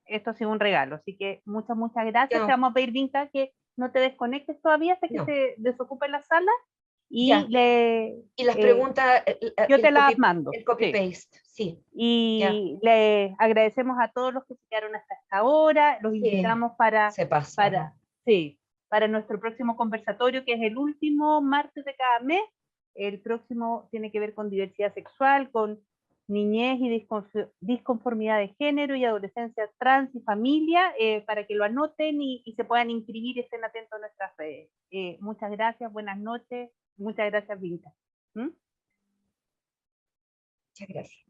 esto ha sido un regalo, así que muchas gracias. Ya, Te vamos a pedir, Vinca, que no te desconectes todavía hasta que no, se desocupe la sala, ya. y Y las preguntas, yo te las mando. el Sí. copy-paste, sí, ya. Y le agradecemos a todos los que se quedaron hasta esta hora, los Sí, invitamos para, se pasaron. sí, para nuestro próximo conversatorio, que es el último martes de cada mes. El próximo tiene que ver con diversidad sexual, con niñez y disconformidad de género y adolescencia trans y familia, para que lo anoten y se puedan inscribir y estén atentos a nuestras redes. Muchas gracias, buenas noches, muchas gracias, Vinca. Muchas gracias.